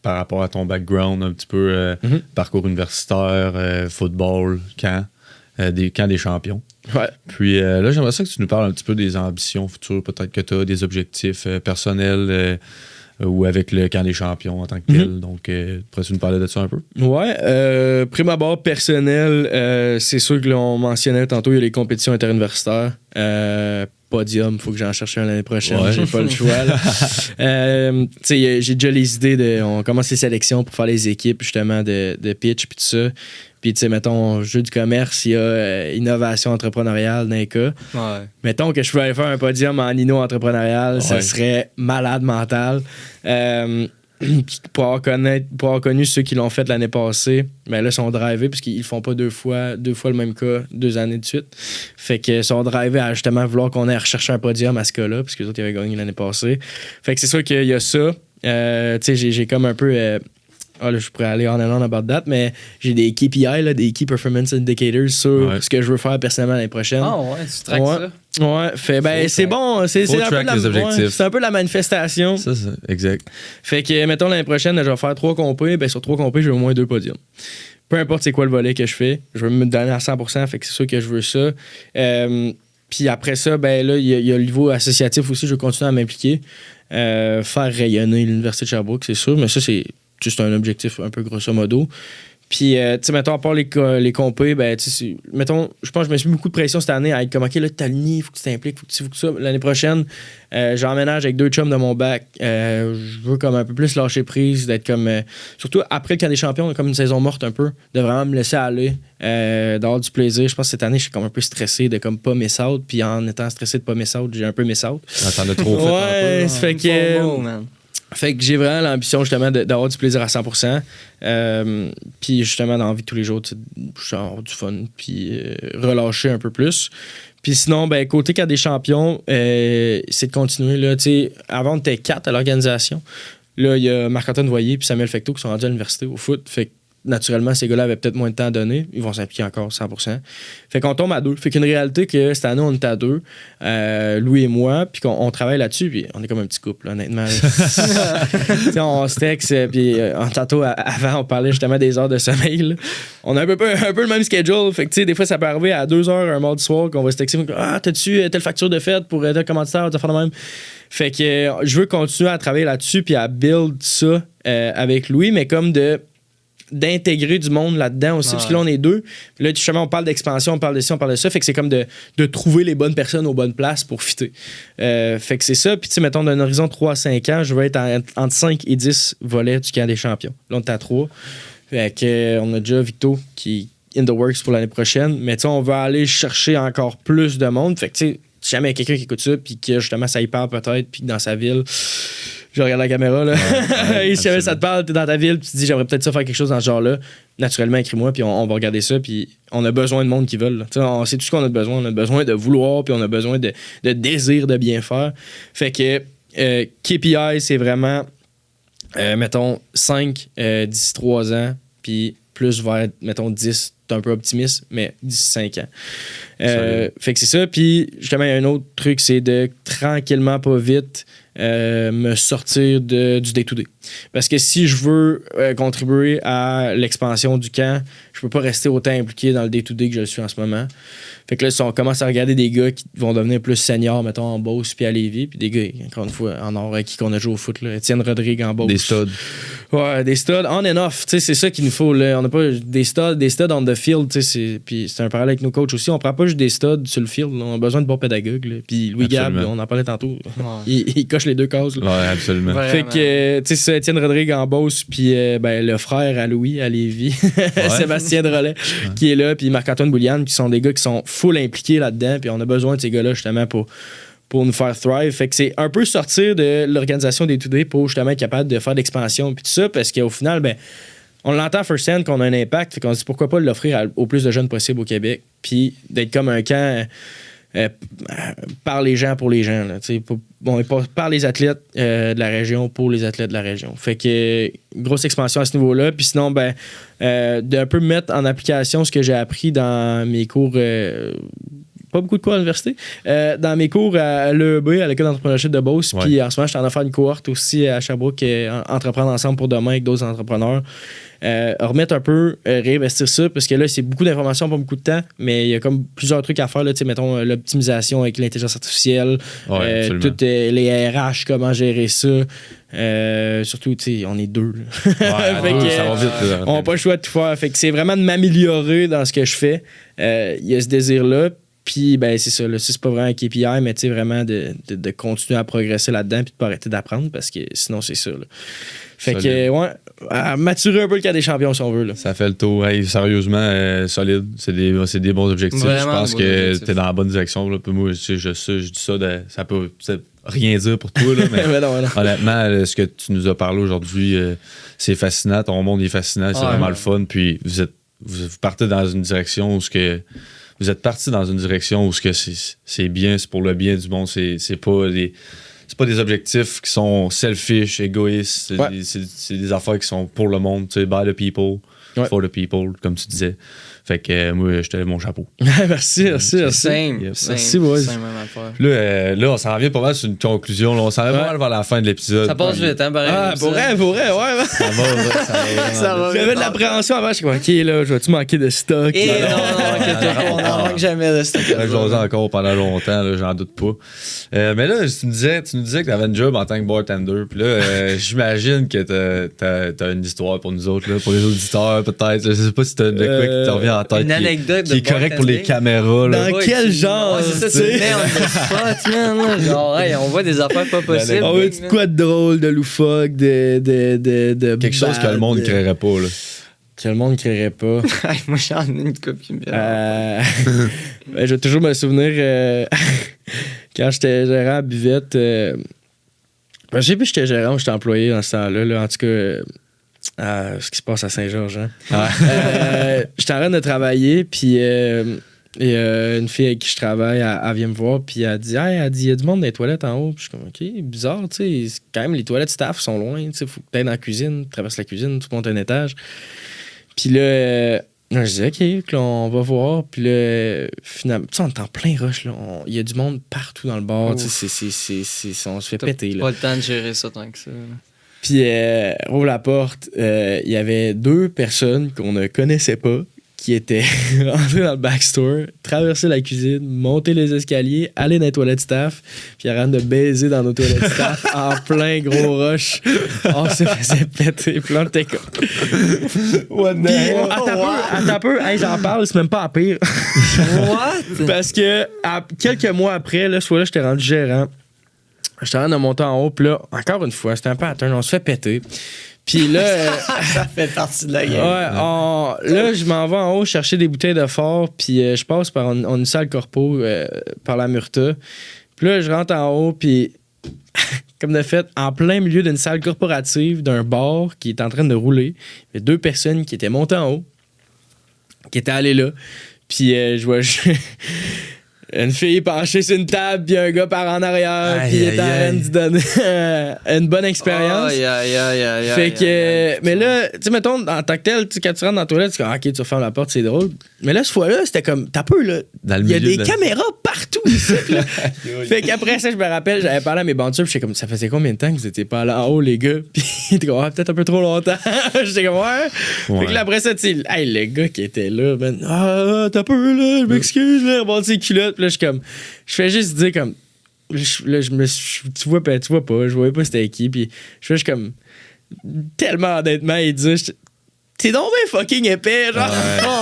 par rapport à ton background, un petit peu parcours universitaire, football, camp des champions. Ouais. Puis là, j'aimerais ça que tu nous parles un petit peu des ambitions futures, peut-être que tu as des objectifs personnels ou avec le camp des champions en tant que tel. Donc, pourrais-tu nous parler de ça un peu? Ouais. Prime abord personnel, c'est sûr que l'on mentionnait tantôt, il y a les compétitions interuniversitaires. Podium, il faut que j'en cherche un l'année prochaine. Ouais. J'ai pas le choix. J'ai déjà les idées on commence les sélections pour faire les équipes justement de pitch puis tout ça. Puis, tu sais, mettons, jeu du commerce, il y a innovation entrepreneuriale dans les cas. Ouais. Mettons que je pouvais aller faire un podium en inno-entrepreneurial, ça serait malade mental. Pour avoir connu ceux qui l'ont fait l'année passée, ben là, ils sont drivés parce qu'ils font pas deux fois le même cas 2 années de suite. Fait qu'ils sont drivés à justement vouloir qu'on aille rechercher un podium à ce cas-là, parce que les autres, ils avaient gagné l'année passée. Fait que c'est sûr qu'il y a ça. Tu sais, j'ai comme un peu... là, je pourrais aller en allant about that, mais j'ai des KPI, là, des Key Performance Indicators sur ce que je veux faire personnellement l'année prochaine. Ah ouais, tu traques ça? Ouais, fait, ben, c'est bon. C'est un peu la manifestation. Ça, exact. Fait que, mettons, l'année prochaine, je vais faire 3 compés. Ben, sur 3 compés, j'ai au moins 2 podiums. Peu importe c'est quoi le volet que je fais, je veux me donner à 100%, fait que c'est sûr que je veux ça. Puis après ça, ben là, il y a le niveau associatif aussi, je veux continuer à m'impliquer. Faire rayonner l'Université de Sherbrooke, c'est sûr, mais ça, c'est juste un objectif un peu grosso modo. Puis, tu sais, mettons, à part les compés, ben, tu sais, mettons, je pense que je me suis mis beaucoup de pression cette année à être comme, OK, là, t'as aligné, il faut que tu t'impliques, faut que ça. L'année prochaine, j'emménage avec 2 chums de mon bac. Je veux comme un peu plus lâcher prise, d'être comme. Surtout après le camp des champions, comme une saison morte un peu, de vraiment me laisser aller, d'avoir du plaisir. Je pense que cette année, je suis comme un peu stressé de comme pas miss out. Puis en étant stressé de pas miss out, j'ai un peu miss out. T'en as trop fait un peu. Ouais, ça fait que. Fait que j'ai vraiment l'ambition justement d'avoir du plaisir à 100%. Puis justement dans la vie de tous les jours, avoir du fun, puis relâcher un peu plus. Puis sinon, ben côté cadre des champions, c'est de continuer. Là, avant, on était 4 à l'organisation. Là, il y a Marc-Antoine Voyer puis Samuel Fecteau qui sont rendus à l'université au foot. Fait que naturellement, ces gars-là avaient peut-être moins de temps à donner. Ils vont s'impliquer encore 100%. Fait qu'on tombe à 2. Fait qu'une réalité que cette année, on est à 2. Louis et moi, puis qu'on travaille là-dessus. Puis on est comme un petit couple, là, honnêtement. On se texte. Puis tantôt, avant, on parlait justement des heures de sommeil. Là. On a un peu le même schedule. Fait que des fois, ça peut arriver à 2 heures un mardi soir qu'on va se texter. Ah, t'as-tu telle facture de fête pour tel commanditaire? T'as fait de même. Fait que je veux continuer à travailler là-dessus puis à build ça avec Louis, mais comme d'intégrer du monde là-dedans aussi, parce que là, on est 2. Puis là, justement, on parle d'expansion, on parle de ci, on parle de ça. Fait que c'est comme de trouver les bonnes personnes aux bonnes places pour fitter. Fait que c'est ça. Puis, tu sais, mettons, d'un horizon 3 à 5 ans, je veux être entre 5 et 10 volets du camp des champions. Là, on est à 3. Fait que on a déjà Victo qui est in the works pour l'année prochaine. Mais, tu sais, on va aller chercher encore plus de monde. Fait que, tu sais, si jamais il y a quelqu'un qui écoute ça, puis que justement, ça y parle peut-être, puis que dans sa ville... Je regarde la caméra, là. Ouais, si jamais ça te parle, t'es dans ta ville, puis tu te dis, j'aimerais peut-être ça faire quelque chose dans ce genre-là. Naturellement, écris-moi, puis on va regarder ça, puis on a besoin de monde qui veulent. On sait tout ce qu'on a besoin. On a besoin de vouloir, puis on a besoin de désir de bien faire. Fait que KPI, c'est vraiment, mettons, 5 d'ici 3 ans, puis plus vers, mettons, 10, t'es un peu optimiste, mais d'ici 5 ans. Fait que c'est ça. Puis, justement, il y a un autre truc, c'est de tranquillement, pas vite, me sortir du day-to-day. Parce que si je veux contribuer à l'expansion du camp, je peux pas rester autant impliqué dans le day-to-day que je le suis en ce moment. Fait que là, si on commence à regarder des gars qui vont devenir plus seniors, mettons, en Beauce puis à Lévis, puis des gars, encore une fois, en or avec qui qu'on a joué au foot, là, Étienne Rodrigue en Beauce. Des studs. Ouais, des studs on and off. Tu sais, c'est ça qu'il nous faut, là. On n'a pas des studs on the field, tu sais. Puis c'est un parallèle avec nos coachs aussi. On prend pas juste des studs sur le field, là. On a besoin de bons pédagogues, là. Puis Louis Gab, on en parlait tantôt. Ouais. Il coche les 2 cases, là. Ouais, absolument. Fait que, tu sais, c'est Étienne Rodrigue en Beauce, puis le frère à Louis, à Lévis, Sébastien Drolet, qui est là, puis Marc-Antoine Bouliane, qui sont des gars qui sont full impliqués là-dedans, puis on a besoin de ces gars-là, justement, pour nous faire thrive. Fait que c'est un peu sortir de l'organisation des Day pour justement être capable de faire de l'expansion puis tout ça, parce qu'au final, ben, on l'entend first-hand qu'on a un impact, fait qu'on se dit pourquoi pas l'offrir au plus de jeunes possible au Québec, puis d'être comme un camp par les gens pour les gens. Là, par les athlètes de la région pour les athlètes de la région. Fait que grosse expansion à ce niveau-là. Puis sinon, ben, d'un peu mettre en application ce que j'ai appris dans mes cours... pas beaucoup de cours à l'université. Dans mes cours à l'EEB, à l'École d'entrepreneurship de Beauce, puis en ce moment, je suis en train de faire une cohorte aussi à Sherbrooke, Entreprendre ensemble pour demain avec d'autres entrepreneurs. Remettre un peu, réinvestir ça, parce que là, c'est beaucoup d'informations, pas beaucoup de temps, mais il y a comme plusieurs trucs à faire, là, mettons l'optimisation avec l'intelligence artificielle, toutes les RH, comment gérer ça. Surtout, on est 2. Fait que, ça va vite. On n'a pas le choix de tout faire. Fait que c'est vraiment de m'améliorer dans ce que je fais. Il y a ce désir-là. Puis, ben, c'est ça. Là, c'est pas vraiment un KPI, mais vraiment de continuer à progresser là-dedans puis de pas arrêter d'apprendre parce que sinon, c'est ça. Là. Fait que, ouais, à maturer un peu le cas des champions si on veut. Là. Ça fait le tour. Hey, sérieusement, solide. C'est des bons objectifs. Vraiment, je pense que t'es dans la bonne direction. Là. Puis moi, je dis ça, ça peut rien dire pour toi. Là, mais non. Honnêtement, ce que tu nous as parlé aujourd'hui, c'est fascinant. Ton monde est fascinant. C'est vraiment le fun. Puis vous partez dans une direction où vous êtes parti dans une direction où c'est bien, c'est pour le bien du monde. C'est pas des objectifs qui sont selfish, égoïstes. C'est des affaires qui sont pour le monde. Tu sais, by the people, for the people, comme tu disais. Fait que moi, je te lève mon chapeau. Merci. Merci, boys. Là, on s'en vient pas mal sur une conclusion. Là. On s'en vient pas mal vers la fin de l'épisode. Ça passe vite, hein, pareil. Ah, pour vrai, ouais. Ça va. J'avais de l'appréhension avant. Je suis comme, OK, là, je vais-tu manquer de stock? On n'en manque jamais de stock. Je vais encore pendant longtemps, là, j'en doute pas. Mais là, tu nous disais que tu avais une job en tant que bartender. Puis là, j'imagine que t'as une histoire pour nous autres, là, pour les auditeurs, peut-être. Je sais pas si t'as de quoi qui te revient en tête. Une anecdote qui est correct pour les caméras. Là. Dans quel genre? Ouais, c'est ça, tu mets en spot, genre, hey, on voit des affaires pas possibles. On veut quoi de drôle, de loufoque, de quelque chose que le monde ne créerait pas, là. Que le monde ne créerait pas. Moi, j'en ai une copine. Je vais toujours me souvenir quand j'étais gérant à Buvette. Je sais plus si j'étais gérant ou j'étais employé dans ce temps-là. Là. En tout cas, ce qui se passe à Saint-Georges. Hein. J'étais en train de travailler, puis une fille avec qui je travaille, elle vient me voir, puis elle dit, il y a du monde dans les toilettes en haut. Puis je suis comme, OK, bizarre, tu sais. Quand même, les toilettes staff sont loin, tu sais. Faut que tu ailles dans la cuisine, tu traverses la cuisine, tu montes un étage. Puis là, je dis, OK, là, on va voir. Puis là, finalement, tu sais, on est en plein rush, là. Il y a du monde partout dans le bar, tu sais. On se fait péter, là. Pas le temps de gérer ça tant que ça. Là. Puis, ouvre la porte, il y avait 2 personnes qu'on ne connaissait pas qui étaient rentrées dans le backstore, traverser la cuisine, monter les escaliers, aller dans les toilettes staff, puis en train de baiser dans nos toilettes staff en plein gros rush. On se faisait péter, puis là, on était comme... What the hell? Attends un peu, hey, j'en parle, c'est même pas à pire. What? Parce que quelques mois après, là, ce fois-là, j'étais rendu gérant. J'étais en train de monter en haut, puis là, encore une fois, c'était un pattern, on se fait péter. Puis là... ça fait partie de la game. Ouais, là, je m'en vais en haut chercher des bouteilles de fort, puis je passe par une salle corpo, par la Murta. Puis là, je rentre en haut, puis comme de fait, en plein milieu d'une salle corporative, d'un bar qui est en train de rouler, il y a 2 personnes qui étaient montées en haut, qui étaient allées là. Puis je vois... Une fille penchée sur une table, puis un gars par en arrière, puis il est en train de se donner une bonne expérience. Fait que, mais là, tu sais, mettons, en tant que tel, quand tu rentres dans la toilette, tu dis, OK, tu fermes la porte, c'est drôle. Mais là, ce fois-là, c'était comme, t'as peu, là. Il y a des caméras partout ici, là. Fait qu'après ça, je me rappelle, j'avais parlé à mes bandits, puis j'étais comme, ça faisait combien de temps que vous étiez pas allés en haut, les gars? Puis ils étaient comme, peut-être un peu trop longtemps. J'étais comme, ouais. Fait que là, après ça, tu sais, hey, le gars qui était là, ben, t'as peu, là, je m'excuse, là, bon, tu sais, culotte. Là, je fais juste dire comme. Tu vois pas, je voyais pas c'était qui. Puis je fais juste comme. Tellement honnêtement, il dit. T'es donc bien fucking épais, genre.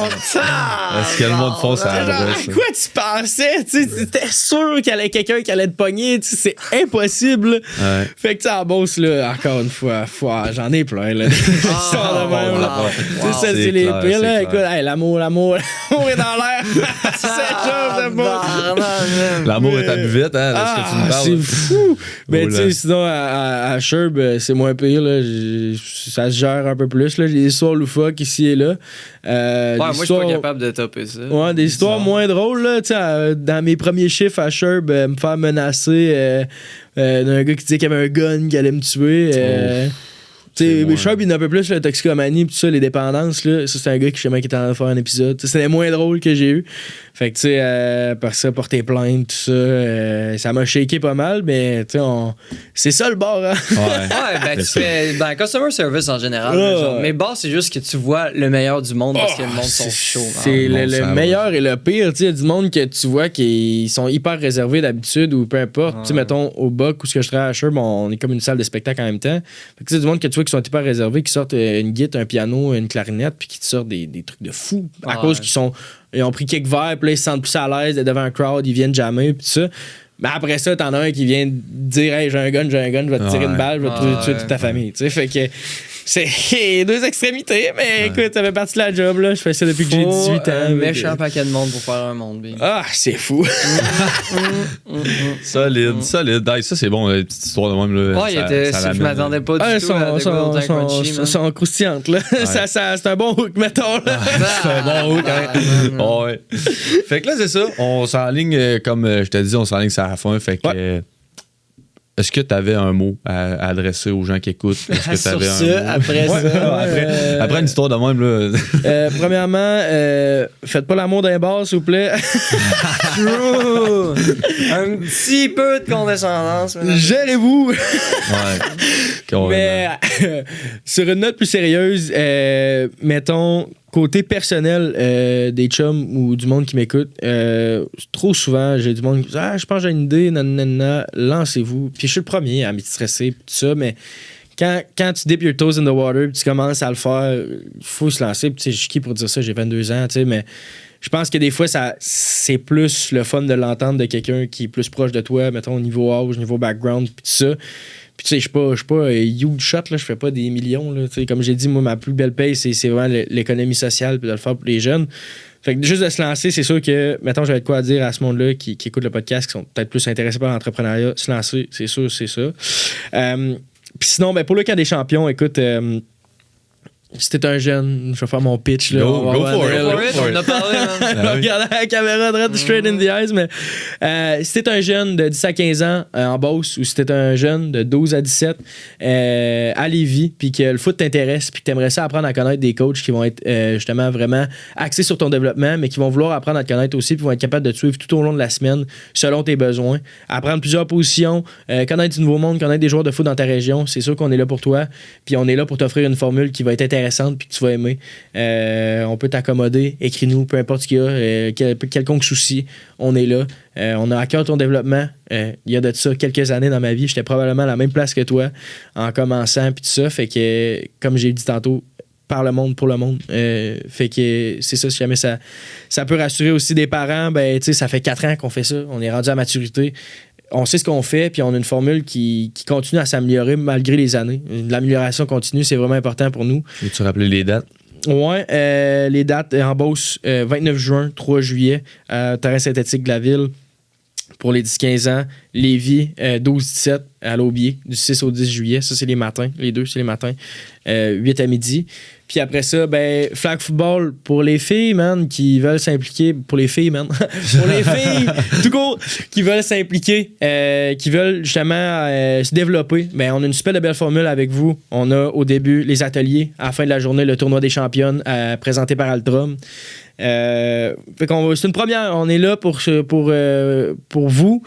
Est-ce que le monde fonce à l'adresse? Quoi tu pensais? T'étais sûr qu'il y avait quelqu'un qui allait te pogner. C'est impossible. Ouais. Fait que tu sais, en boss, là, encore une fois, j'en ai plein. Là. C'est les pires. Là. Écoute, hey, l'amour est dans l'air. C'est bon. L'amour est à buvette, hein? Est-ce que tu me parles? C'est fou. Mais tu sais, sinon, à Sherb, c'est moins pire. Là. Ça se gère un peu plus. Là. Les histoires loufoques ici et là. Moi, je suis pas capable de topper ça. Ouais, des histoires moins drôles. Là, dans mes premiers chiffres à Sherb, me faire menacer d'un gars qui disait qu'il y avait un gun qui allait me tuer. Sherb, il a un peu plus la toxicomanie, tout ça, les dépendances. Là. Ça, c'est un gars qui était en train de faire un épisode. C'était les moins drôles que j'ai eu. Fait que, tu sais, par ça, porter plainte, tout ça, ça m'a shaké pas mal, mais, tu sais, c'est ça le bar, hein? Ouais, tu fais dans customer service en général. Mais bar, c'est juste que tu vois le meilleur du monde parce que le monde sont chauds. C'est le meilleur et le pire, tu sais, du monde que tu vois qui sont hyper réservés d'habitude ou peu importe. Tu sais, mettons, au Buck où je travaille à Sherb, on est comme une salle de spectacle en même temps. Fait que, tu sais, du monde que tu vois qui sont hyper réservés, qui sortent une guitare, un piano, une clarinette, puis qui te sortent des trucs de fou à cause ils ont pris quelques verres, puis là, ils se sentent plus à l'aise devant un crowd, ils viennent jammer, puis tout ça. Mais après ça, t'en as un qui vient dire, hey, j'ai un gun, je vais te tirer une balle, je vais te tuer toute ta famille. Tu sais, fait que c'est 2 extrémités, mais écoute, ça fait partie de la job, là. Je fais ça depuis que j'ai 18 ans. Un méchant paquet de monde pour faire un monde, bien. C'est fou. Solide. Hey, ça, c'est bon, une petite histoire de même. Là, je m'attendais pas du tout à Golden Crunchy. Elles sont croustillantes, là. C'est un bon hook, mettons, là. C'est un bon hook, hein. Ouais. Fait que là, c'est ça. On s'enligne, comme je t'ai dit, on s'enligne sur la fin. Fait que. Est-ce que tu avais un mot à adresser aux gens qui écoutent? Est-ce que t'avais après ça. Après une histoire de même, là. Premièrement, faites pas l'amour d'un bar, s'il vous plaît. True. Un petit peu de condescendance. Gérez-vous. Ouais. Mais sur une note plus sérieuse, mettons, côté personnel des chums ou du monde qui m'écoute, trop souvent, j'ai du monde qui dit « je pense que j'ai une idée, nanana, lancez-vous. » Puis je suis le premier à m'y stresser, tout ça, mais quand tu dips your toes in the water puis tu commences à le faire, il faut se lancer. Puis, je suis qui pour dire ça, j'ai 22 ans, mais je pense que des fois, c'est plus le fun de l'entendre de quelqu'un qui est plus proche de toi, mettons, au niveau âge, au niveau background, puis tout ça. Puis tu sais, je suis pas huge shot, là, je fais pas des millions. Là, comme j'ai dit, moi, ma plus belle paye, c'est vraiment l'économie sociale puis de le faire pour les jeunes. Fait que juste de se lancer, c'est sûr que, mettons, j'avais de quoi dire à ce monde-là qui écoute le podcast, qui sont peut-être plus intéressés par l'entrepreneuriat, se lancer, c'est sûr, c'est ça. Puis sinon, ben, pour le camp des champions, écoute, si t'es un jeune, je vais faire mon pitch. Là, go for it. On a parlé, man. Regarde la caméra, straight in the eyes. Mais si t'es un jeune de 10 à 15 ans en Beauce ou si t'es un jeune de 12 à 17 à Lévis, puis que le foot t'intéresse, puis que t'aimerais ça apprendre à connaître des coachs qui vont être justement vraiment axés sur ton développement, mais qui vont vouloir apprendre à te connaître aussi, puis vont être capables de te suivre tout au long de la semaine selon tes besoins, apprendre plusieurs positions, connaître du nouveau monde, connaître des joueurs de foot dans ta région, c'est sûr qu'on est là pour toi, puis on est là pour t'offrir une formule qui va être intéressante puis que tu vas aimer. On peut t'accommoder, écris-nous, peu importe ce qu'il y a, quelconque souci, on est là. On a à cœur ton développement. Il y a de ça quelques années dans ma vie, j'étais probablement à la même place que toi en commençant puis tout ça, fait que comme j'ai dit tantôt, par le monde, pour le monde. Fait que c'est ça, si jamais ça peut rassurer aussi des parents, ben tu sais, ça fait 4 ans qu'on fait ça, on est rendu à maturité. On sait ce qu'on fait, puis on a une formule qui continue à s'améliorer malgré les années. L'amélioration continue, c'est vraiment important pour nous. Veux-tu rappeler les dates? Ouais, les dates en Beauce, 29 juin, 3 juillet, terrain synthétique de la ville pour les 10-15 ans. Lévis, 12-17 à l'Aubier, du 6 au 10 juillet. Ça, c'est les matins. Les deux, c'est les matins. 8 à midi. Puis après ça, ben, flag football pour les filles, man, qui veulent s'impliquer. Pour les filles, man. Pour les filles, tout court, qui veulent s'impliquer, qui veulent justement se développer. Ben, on a une super belle formule avec vous. On a au début les ateliers. À la fin de la journée, le tournoi des championnes présenté par Altrum. Fait qu'on c'est une première. On est là pour vous.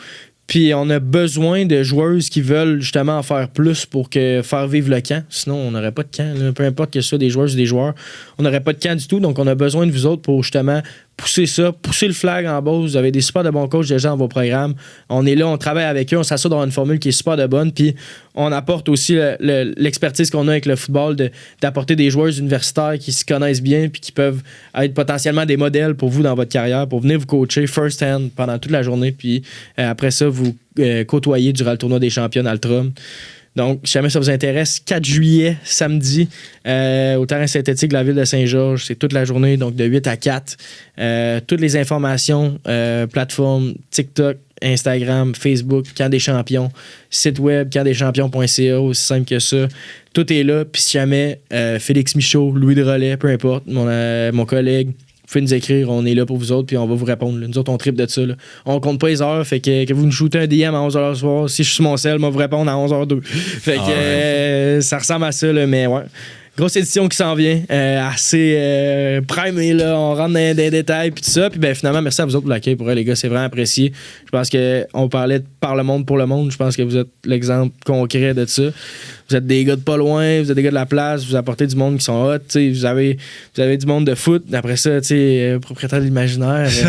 Puis on a besoin de joueuses qui veulent justement en faire plus pour faire vivre le camp. Sinon, on n'aurait pas de camp. Là. Peu importe que ce soit des joueuses ou des joueurs, on n'aurait pas de camp du tout. Donc, on a besoin de vous autres pour justement pousser ça, pousser le flag en Beauce. Vous avez des super de bons coachs déjà dans vos programmes. On est là, on travaille avec eux, on s'assure d'avoir une formule qui est super de bonne. Puis on apporte aussi l'expertise qu'on a avec le football d'apporter des joueurs universitaires qui se connaissent bien puis qui peuvent être potentiellement des modèles pour vous dans votre carrière, pour venir vous coacher first hand pendant toute la journée. Puis après ça, vous côtoyer durant le tournoi des championnes Altrum. Donc, si jamais ça vous intéresse, 4 juillet, samedi, au terrain synthétique de la ville de Saint-Georges. C'est toute la journée, donc de 8 à 4. Toutes les informations, plateformes, TikTok, Instagram, Facebook, Camp des champions, site web, campdeschampions.ca, aussi simple que ça. Tout est là. Puis si jamais Félix Michaud, Louis de Relais, peu importe, mon collègue, vous pouvez nous écrire, on est là pour vous autres, puis on va vous répondre. Là. Nous autres, on tripe de ça. Là. On compte pas les heures, fait que vous nous shootez un DM à 11h le soir. Si je suis sur mon cell, moi, vous répondre à 11h02. Fait que ça ressemble à ça, là, mais ouais. Grosse édition qui s'en vient, assez primée, là. On rentre dans des détails, puis tout ça. Puis ben, finalement, merci à vous autres pour l'accueil. Pour eux, les gars, c'est vraiment apprécié. Je pense qu'on parlait de par le monde pour le monde. Je pense que vous êtes l'exemple concret de ça. Vous êtes des gars de pas loin, vous êtes des gars de la place, vous apportez du monde qui sont hot, vous avez du monde de foot. Après ça, propriétaire de l'imaginaire. J'ai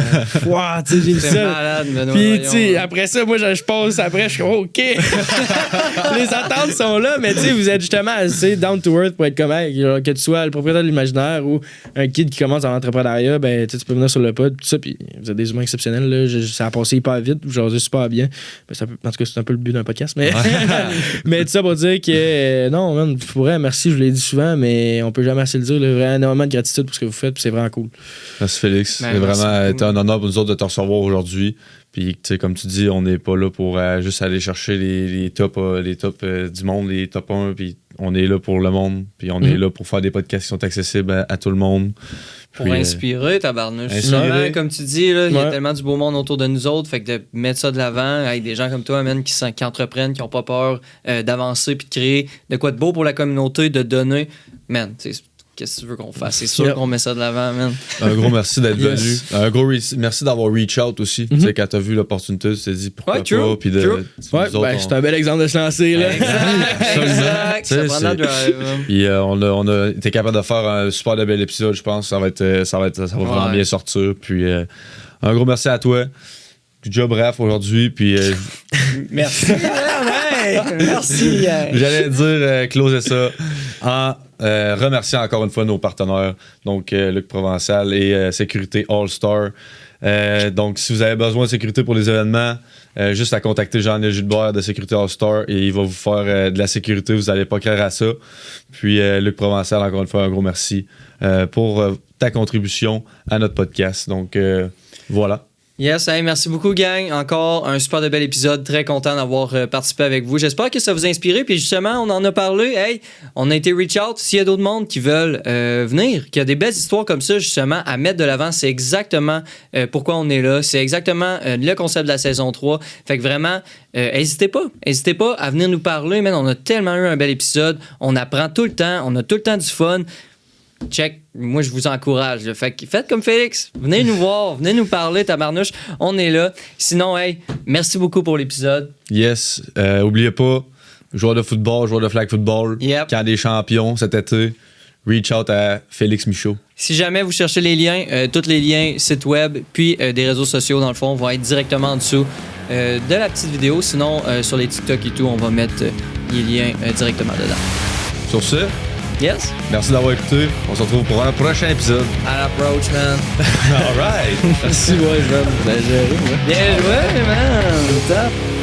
vu ça. Puis après ça, moi, je passe après, je suis OK. Les attentes sont là, mais vous êtes justement assez down to earth pour être comme que tu sois le propriétaire de l'imaginaire ou un kid qui commence dans l'entrepreneuriat, ben tu peux venir sur le pod, tout ça, puis vous êtes des humains exceptionnels. Là, ça a passé hyper vite, j'osais super bien. Ben, en tout cas, c'est un peu le but d'un podcast, mais, mais tout ça pour dire que non, man, merci, je vous l'ai dit souvent, mais on peut jamais assez le dire. Là, vraiment énormément de gratitude pour ce que vous faites, puis c'est vraiment cool. Merci Félix. C'est vraiment été un honneur pour nous autres de te recevoir aujourd'hui. Puis, comme tu dis, on n'est pas là pour juste aller chercher les tops du monde, les top 1. Puis, on est là pour le monde. Puis, on est là pour faire des podcasts qui sont accessibles à tout le monde. Pour inspirer, tabarnouche. Comme tu dis, il y a tellement du beau monde autour de nous autres. Fait que de mettre ça de l'avant avec des gens comme toi, man, qui entreprennent, qui n'ont pas peur d'avancer puis de créer de quoi de beau pour la communauté, de donner. Man, qu'est-ce que tu veux qu'on fasse? C'est sûr qu'on met ça de l'avant, man. Un gros merci d'être venu. Un gros merci d'avoir reach out aussi. Tu sais, quand t'as vu l'opportunité, tu t'es dit pourquoi pas. Puis c'est un bel exemple de se lancer, là. Exact. Ça prend la drive. Puis on a été capable de faire un super bel épisode, je pense. Ça va vraiment bien sortir. Puis un gros merci à toi. Du job bref aujourd'hui. Puis merci. Merci. J'allais dire closer ça en remerciant encore une fois nos partenaires, donc Luc Provençal et Sécurité All-Star. Donc, si vous avez besoin de sécurité pour les événements, juste à contacter Jean-Émile Gilbert de Sécurité All-Star et il va vous faire de la sécurité. Vous n'allez pas craindre à ça. Puis, Luc Provençal, encore une fois, un gros merci pour ta contribution à notre podcast. Donc, voilà. Yes, hey, merci beaucoup, gang. Encore un super de bel épisode. Très content d'avoir participé avec vous. J'espère que ça vous a inspiré. Puis justement, on en a parlé. Hey, on a été reach out. S'il y a d'autres mondes qui veulent venir, qui a des belles histoires comme ça, justement, à mettre de l'avant, c'est exactement pourquoi on est là. C'est exactement le concept de la saison 3. Fait que vraiment, n'hésitez pas. N'hésitez pas à venir nous parler. Man, on a tellement eu un bel épisode. On apprend tout le temps. On a tout le temps du fun. Check, moi je vous encourage. Là. Fait que faites comme Félix, venez nous voir, venez nous parler, tabarnouche, on est là. Sinon, hey, merci beaucoup pour l'épisode. Yes, oubliez pas, joueur de football, joueur de flag football, camp des champions cet été, reach out à Félix Michaud. Si jamais vous cherchez les liens, tous les liens, site web, puis des réseaux sociaux, dans le fond, vont être directement en dessous de la petite vidéo. Sinon, sur les TikTok et tout, on va mettre les liens directement dedans. Sur ce, yes. Merci d'avoir écouté. On se retrouve pour un prochain épisode. À l'approach, man. All right. Merci, boys, man. Bien géré, Bien joué, man. Top.